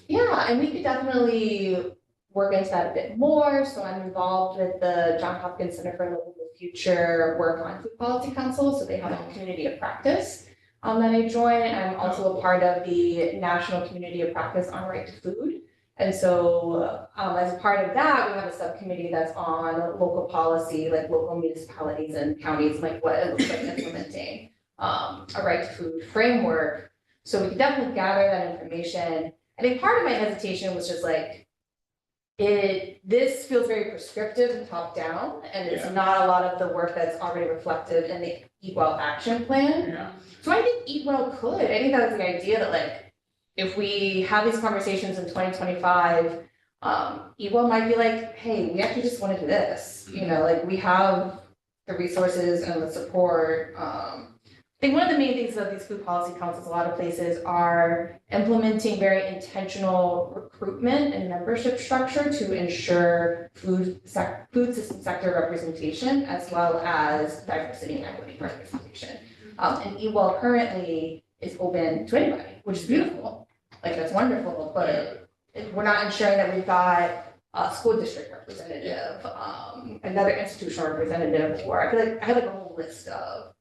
Yeah, and we could definitely work into that a bit more. So I'm involved with the Johns Hopkins Center for Livable Future work on food policy council. So they have a community of practice that I join. I'm also a part of the National Community of Practice on Right to Food. And so as a part of that, we have a subcommittee that's on local policy, like local municipalities and counties, like what it looks like implementing a right to food framework. So we could definitely gather that information. I think part of my hesitation was just like, this feels very prescriptive and top down, and it's not a lot of the work that's already reflected in the Eat Well action plan. Yeah. So I think Eat Well could, I think that was the idea that like, if we have these conversations in 2025, Eat Well might be like, hey, we actually just want to do this. You know, like we have the resources and the support. I think one of the main things of these food policy councils, a lot of places are implementing very intentional recruitment and membership structure to ensure food system sector representation, as well as diversity and equity representation. And Eat Well currently is open to anybody, which is beautiful. Like that's wonderful, but we're not ensuring that we've got a school district representative, another institutional representative, or I feel like I have like a whole list of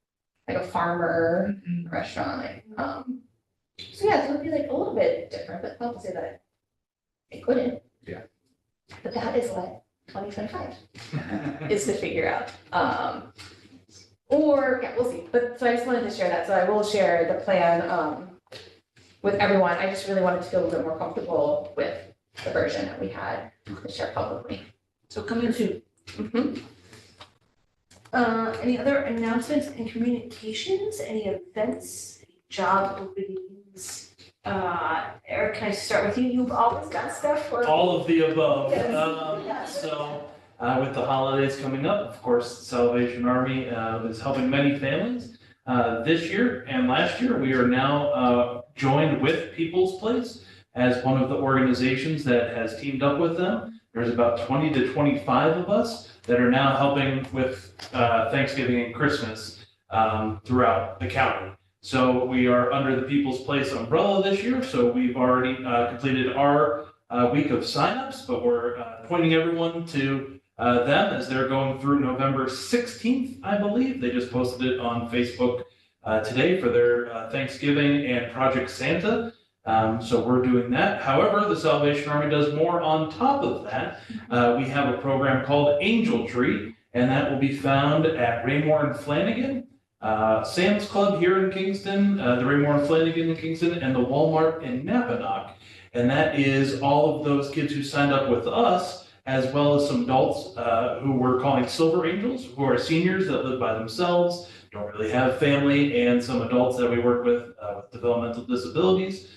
like a farmer restaurant, like, so yeah, so it'd be like a little bit different, but not to say that it couldn't. Yeah. But that is what 2025 is to figure out. Or, yeah, we'll see, but so I just wanted to share that, so I will share the plan, with everyone. I just really wanted to feel a little bit more comfortable with the version that we had to share publicly. So coming soon. Mhm. Any other announcements and communications, any events, any job openings? Eric, can I start with you? You've always got stuff or? All of the above. Yes. So, with the holidays coming up, of course, the Salvation Army is helping many families. This year and last year, we are now joined with People's Place as one of the organizations that has teamed up with them. There's about 20 to 25 of us that are now helping with Thanksgiving and Christmas throughout the county. So we are under the People's Place umbrella this year. So we've already completed our week of signups, but we're pointing everyone to them as they're going through November 16th, I believe. They just posted it on Facebook today for their Thanksgiving and Project Santa. So we're doing that. However, the Salvation Army does more on top of that. We have a program called Angel Tree, and that will be found at Raymore and Flanagan, Sam's Club here in Kingston, the Raymore and Flanagan in Kingston, and the Walmart in Napanock. And that is all of those kids who signed up with us, as well as some adults who we're calling Silver Angels, who are seniors that live by themselves, don't really have family, and some adults that we work with developmental disabilities.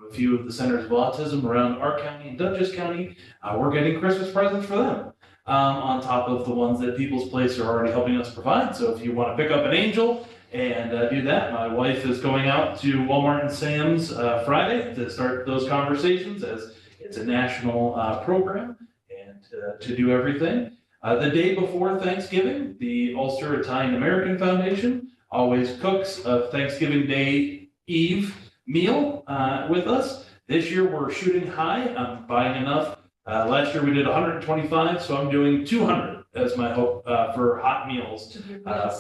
A few of the centers of autism around our county and Dutchess County, we're getting Christmas presents for them on top of the ones that People's Place are already helping us provide. So if you want to pick up an angel and do that, my wife is going out to Walmart and Sam's Friday to start those conversations as It's a national program, and to do everything. The day before Thanksgiving, the Ulster Italian American Foundation always cooks a Thanksgiving Day Eve meal with us. This year we're shooting high. I'm buying enough. Last year we did 125, so I'm doing 200 as my hope for hot meals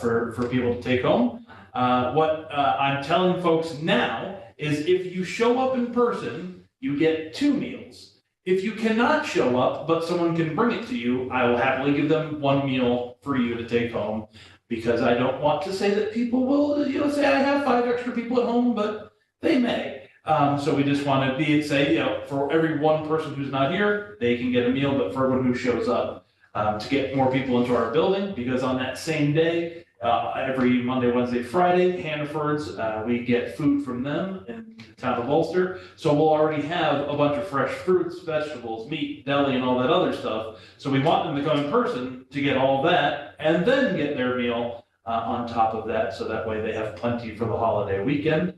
for people to take home. What I'm telling folks now is if you show up in person, you get 2 meals. If you cannot show up, but someone can bring it to you, I will happily give them 1 meal for you to take home, because I don't want to say that people will, say I have 5 extra people at home, but they may. So we just want to say, for every 1 person who's not here, they can get a meal, but for everyone who shows up, to get more people into our building, because on that same day, every Monday, Wednesday, Friday, Hannaford's, we get food from them in the town of Ulster. So we'll already have a bunch of fresh fruits, vegetables, meat, deli, and all that other stuff. So we want them to come in person to get all that and then get their meal on top of that. So that way they have plenty for the holiday weekend,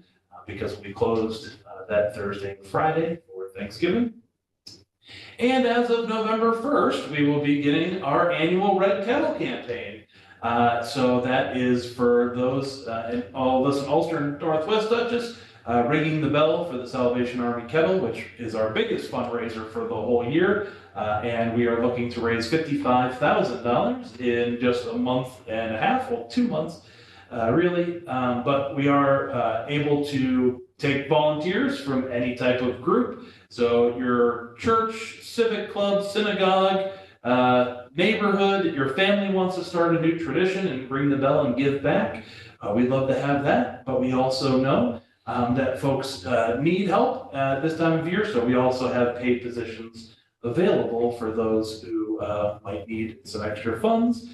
because we closed that Thursday and Friday for Thanksgiving. And as of November 1st, we will be getting our annual Red Kettle campaign. So that is for those all of us in Ulster and Northwest Dutchess, ringing the bell for the Salvation Army Kettle, which is our biggest fundraiser for the whole year. And we are looking to raise $55,000 in just a month and a half, 2 months, really. But we are able to take volunteers from any type of group. So your church, civic club, synagogue, neighborhood, your family wants to start a new tradition and ring the bell and give back. We'd love to have that, but we also know that folks need help at this time of year. So we also have paid positions available for those who might need some extra funds.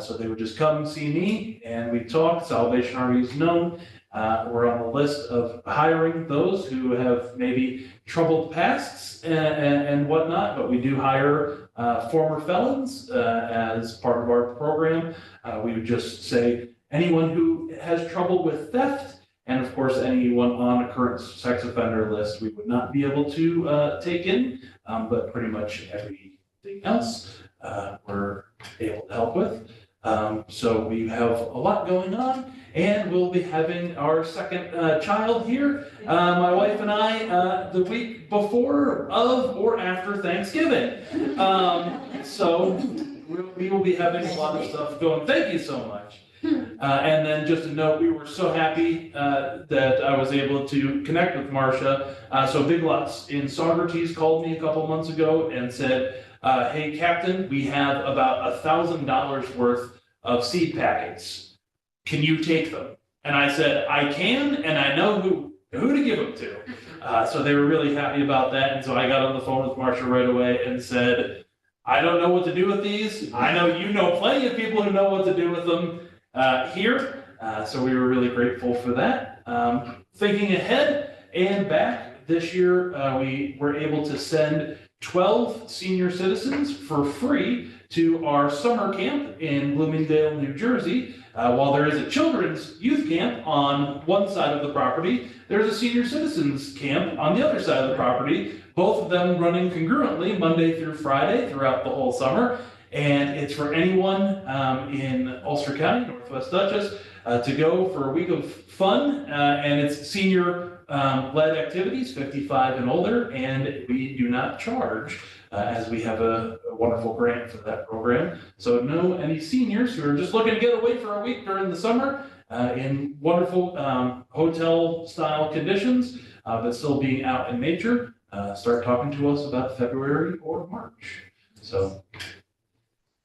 So they would just come see me and we talk. Salvation Army is known. We're on the list of hiring those who have maybe troubled pasts and whatnot, but we do hire former felons as part of our program. We would just say anyone who has trouble with theft, and of course anyone on a current sex offender list, we would not be able to take in, but pretty much everything else we're able to help with. So we have a lot going on. And we'll be having our second child here, my wife and I, the week before, of, or after Thanksgiving. So we will be having a lot of stuff going. Thank you so much. And then just a note, we were so happy that I was able to connect with Marcia. So Big Lots in Saugerties called me a couple months ago and said, hey, Captain, we have about $1,000 worth of seed packets. Can you take them? And I said, I can, and I know who to give them to. So they were really happy about that. And so I got on the phone with Marcia right away and said, I don't know what to do with these. I know you know plenty of people who know what to do with them here. So we were really grateful for that. Thinking ahead and back, this year we were able to send 12 senior citizens for free to our summer camp in Bloomingdale, New Jersey. While there is a children's youth camp on one side of the property, there's a senior citizens camp on the other side of the property, both of them running congruently Monday through Friday throughout the whole summer. And it's for anyone in Ulster County, Northwest Dutchess, to go for a week of fun. And it's senior-led activities, 55 and older, and we do not charge. As we have a wonderful grant for that program. So know any seniors who are just looking to get away for a week during the summer in wonderful hotel-style conditions, but still being out in nature, start talking to us about February or March. So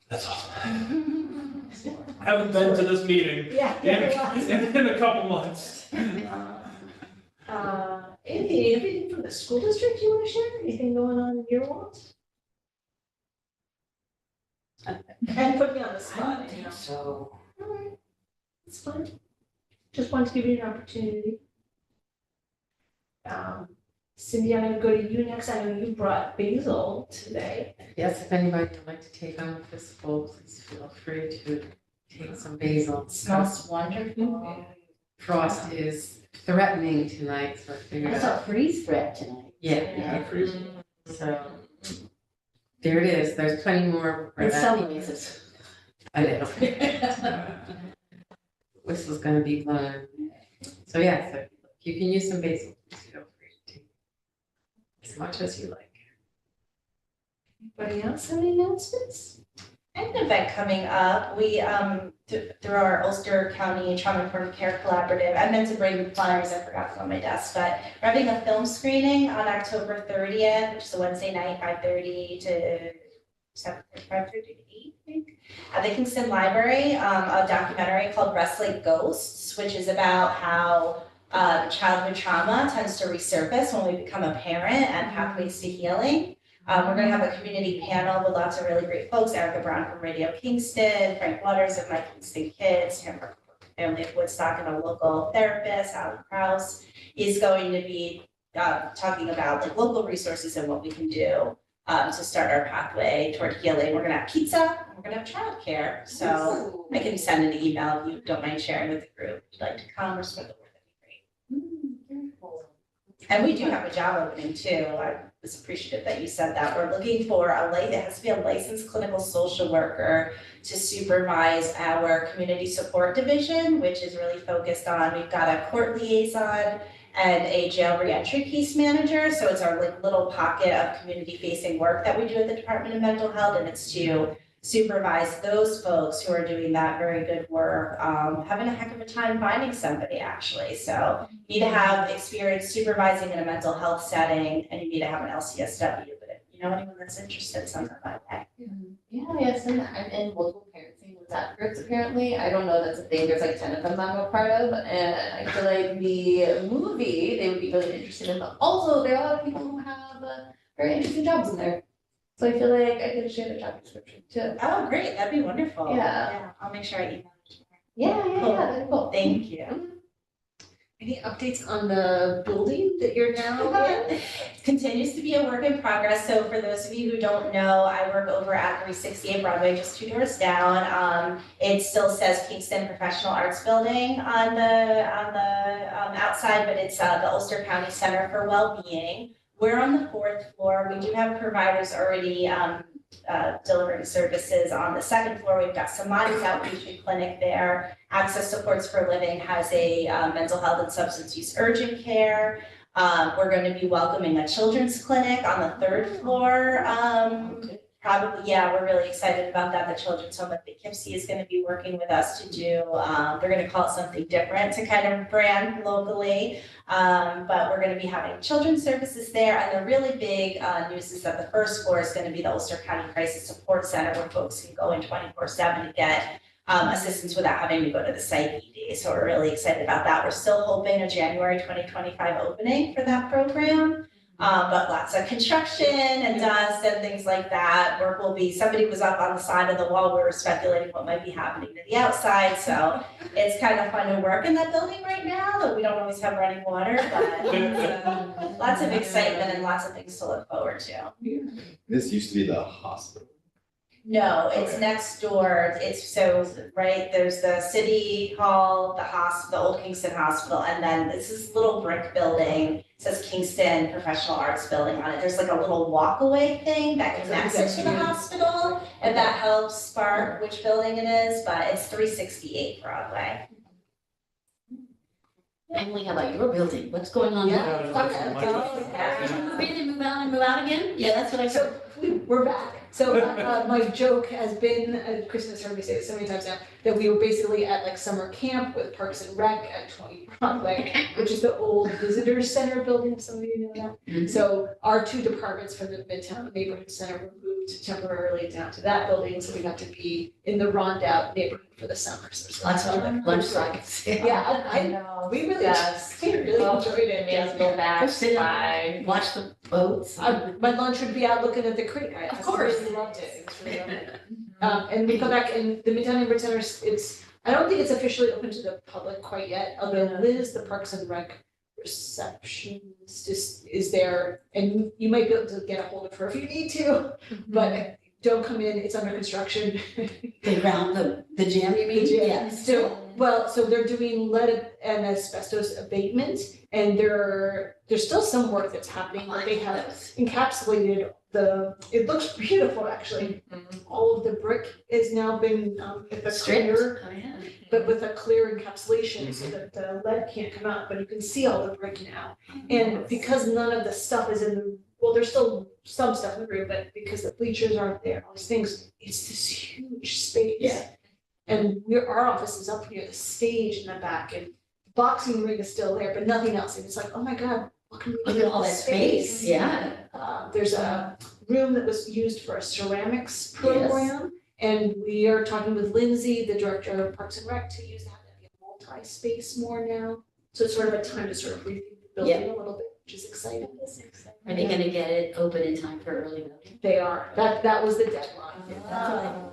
that's all. I haven't been to this meeting in a couple months. Anthony, anything from the school district you want to share? Anything going on in your world? And put me on the spot. So. All right, it's fine. Just wanted to give you an opportunity. Cindy, I'm gonna go to you next. I know you brought basil today. Yes, if anybody would like to take on this bowl, please feel free to take some basil. It smells wonderful. Frost is threatening tonight, so I figured That's out. a freeze threat tonight. Yeah. Freezing. So there it is. There's plenty more. for In that. some ways, it's. I know. Whistle's gonna be blown. So yeah, so if you can use some basil, please feel free to take as much as you like. Anybody else have any announcements? I have an event coming up. We, through our Ulster County Trauma Informed Care Collaborative, I meant to bring the flyers, I forgot them on my desk, but we're having a film screening on October 30th, which is a Wednesday night, 5:30 to 7:30, 5:30 to 8, I think, at the Kingston Library, a documentary called Wrestling Ghosts, which is about how childhood trauma tends to resurface when we become a parent and pathways to healing. We're gonna have a community panel with lots of really great folks, Erica Brown from Radio Kingston, Frank Waters of My Kingston Kids, Hamburg Family of Woodstock, and a local therapist, Alan Krause, is going to be talking about like local resources and what we can do to start our pathway toward healing. We're gonna have pizza, and we're gonna have childcare, so I can send an email if you don't mind sharing with the group, if you'd like to come or spread the word, that'd be great. And we do have a job opening too. I was appreciative that you said that. We're looking for it has to be a licensed clinical social worker to supervise our community support division, which is really focused on, we've got a court liaison and a jail reentry case manager. So it's our like little pocket of community facing work that we do at the Department of Mental Health, and it's to supervise those folks who are doing that very good work, having a heck of a time finding somebody actually. So you need to have experience supervising in a mental health setting, and you need to have an LCSW, but if you know anyone that's interested, send them my way. Yeah, yes, and I'm in multiple parenting WhatsApp groups apparently. I don't know that's a thing. There's like 10 of them I'm a part of, and I feel like the movie they would be really interested in. But also, there are a lot of people who have very interesting jobs in there. So I feel like I could share the job description too. Oh, great, that'd be wonderful. Yeah. I'll make sure I email you. Yeah, that'd be cool. Thank you. Any updates on the building that you're now in? Continues to be a work in progress. So for those of you who don't know, I work over at 368 Broadway, just 2 doors down. It still says Kingston Professional Arts Building on the outside, but it's the Ulster County Center for Wellbeing. We're on the 4th floor. We do have providers already delivering services on the 2nd floor. We've got Samadhi's outpatient clinic there. Access Supports for Living has a mental health and substance use urgent care. We're going to be welcoming a children's clinic on the 3rd floor. Probably, yeah, we're really excited about that. The Children's Home at Poughkeepsie is going to be working with us to do, they're going to call it something different to kind of brand locally. But we're going to be having children's services there. And the really big news is that the 1st floor is going to be the Ulster County Crisis Support Center, where folks can go in 24/7 to get assistance without having to go to the psych ED. So we're really excited about that. We're still hoping a January 2025 opening for that program. But lots of construction and dust and things like that. Work will be, somebody was up on the side of the wall, we were speculating what might be happening to the outside, so it's kind of fun to work in that building right now, though we don't always have running water, but lots of excitement and lots of things to look forward to. This used to be the hospital. No, it's Okay. next door. It's so, right, there's the city hall, the hospital, the old Kingston Hospital, and then this is little brick building. It says Kingston Professional Arts Building on it. There's like a little walkaway thing that connects it to the hospital, if that helps spark which building it is, but it's 368 Broadway. Emily, how about your building? What's going on there? Really move out and move out again? Yeah, that's what I heard. We're back. So my joke has been, Kristen has heard me say this so many times now, that we were basically at like summer camp with Parks and Rec at 20 Broadway, which is the old visitor center building, some of you know that. So our 2 departments from the Midtown Neighborhood Center were moved temporarily down to that building, so we got to be in the Rondout neighborhood for the summer. So Lots of lunch sites. Yeah, I know. we really, Yes. we really enjoyed it. Maybe I'll go back, Sit down, bye. watch the boats. My lunch would be out looking at the creek. I Of course. really loved it. It was really lovely. And we come back and the Midtown Neighborhood Center, it's, I don't think it's officially open to the public quite yet, although Liz, the Parks and Rec receptionist is there, and you might be able to get a hold of her if you need to, but don't come in, it's under construction. They round the jam, you mean? The jam. Yeah, still. Well, so they're doing lead and asbestos abatement, and there's still some work that's happening, but they have encapsulated it looks beautiful, actually. All of the brick is now been, with a clear, Oh, yeah. but with a clear encapsulation so that the lead can't come out, but you can see all the brick now. And because none of the stuff is in the, well, there's still some stuff in the room, but because the bleachers aren't there, all these things, it's this huge space. Yeah. And our office is up near the stage in the back, and boxing ring is still there, but nothing else. And it's like, oh my God, what can we do Look at with all that this space, yeah. There's a room that was used for a ceramics program. And we are talking with Lindsay, the director of Parks and Rec, to use that to be a multi-space more now. So it's sort of a time to sort of rethink the building a little bit, which is exciting. Are they gonna get it open in time for early voting? They are, that was the deadline.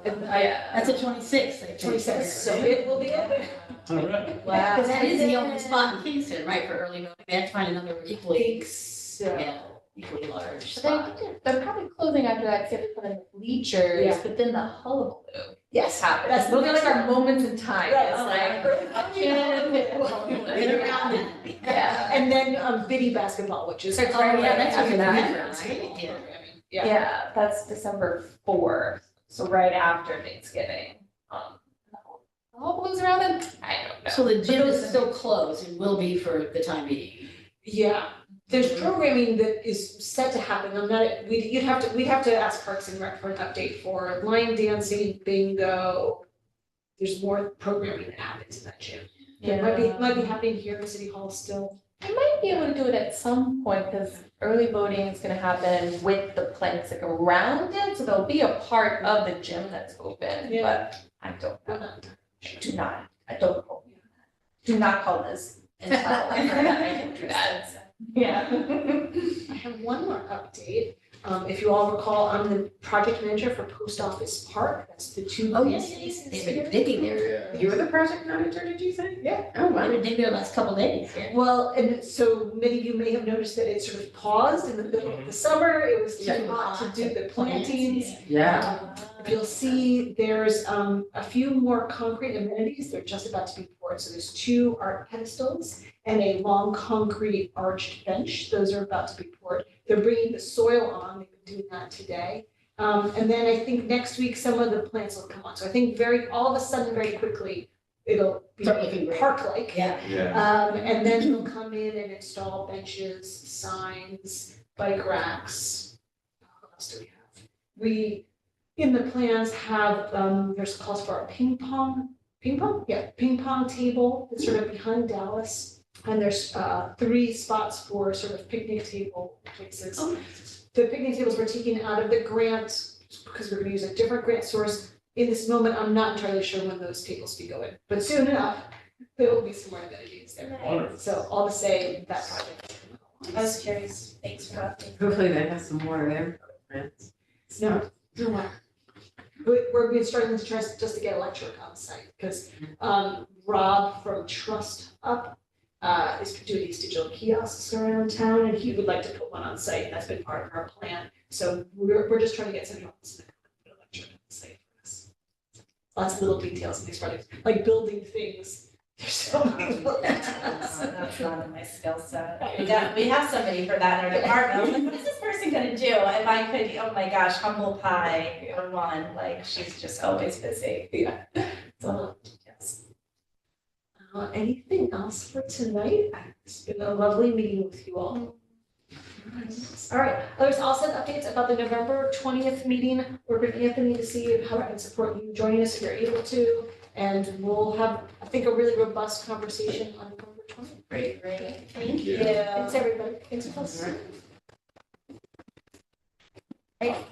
And That's a 26th, I think. 26, so it will be open. All right. Wow, because that is the only spot in Kingston, right, for early voting. They have to find another equally, Think so. yeah, equally large But spot. they're probably closing after that, because they have to put in the bleachers, Yeah. but then the hullabaloo Yes, happens. that's the Those are like next our moments in time, Right. it's like. Get around that. Yeah. And then biddy basketball, which is. Starts Oh, right yeah, that's after what that. you're right? Yeah. Yeah. Yeah, that's December 4th, so right after Thanksgiving. The hullabaloo's around then, I don't know. So the gym those- is still closed, it will be for the time being. Yeah, there's programming that is set to happen, I'm not, we'd have to ask Parks and Rec for an update for line dancing, bingo. There's more programming that happens in that gym. It might be happening here in City Hall still. I might be able to do it at some point, because early voting is gonna happen with the plants like around it, so there'll be a part of the gym that's open, Yeah. but I don't know. I don't know. Do not call this and tell her that I can do that. Yeah. I have one more update. If you all recall, I'm the project manager for Post Office Park, that's the two. Oh, green yes, spaces they've here. been digging there. You were the project manager, did you say? Yeah. Oh, They've wow. been digging there the last couple days, yeah. Well, and so many of you may have noticed that it sort of paused in the middle of the summer, it was too hot to do the plantings. Yeah. If you'll see, there's a few more concrete amenities, they're just about to be poured, so there's 2 art pedestals and a long concrete arched bench, those are about to be poured. They're bringing the soil on, they've been doing that today. And then I think next week, some of the plants will come on, so I think all of a sudden, very quickly, it'll be Start looking great. park-like. Yeah. Yeah. And then they'll come in and install benches, signs, bike racks. What else do we have? We, in the plans, have, there's calls for a ping pong table that's sort of behind Dallas. And there's 3 spots for sort of picnic table places. Oh, The picnic tables were taken out of the grant because we're gonna use a different grant source. In this moment, I'm not entirely sure when those tables be going, but soon enough, there will be some more amenities there. Wonderful. So all to say, that project. I was curious, thanks for updating. Hopefully they have some more there. Friends. No, no matter. We're struggling to try just to get electric on site, because Rob from Trust Up is doing these digital kiosks around town, and he would like to put one on site, and that's been part of our plan. So we're just trying to get somebody else to put electric on site for us. Lots of little details in these projects, like building things. There's so many little details. That's not in my skill set. We have somebody for that in our department. I was like, what is this person gonna do? If I could, oh my gosh, humble pie for one, like, she's just always busy. Yeah. So, yes. Anything else for tonight? It's been a lovely meeting with you all. All right, there's also updates about the November 20th meeting. Work with Anthony to see how I can support you joining us if you're able to. And we'll have, I think, a really robust conversation on November 20th. great. Thank you. Thanks, everybody. Thanks for listening. All right.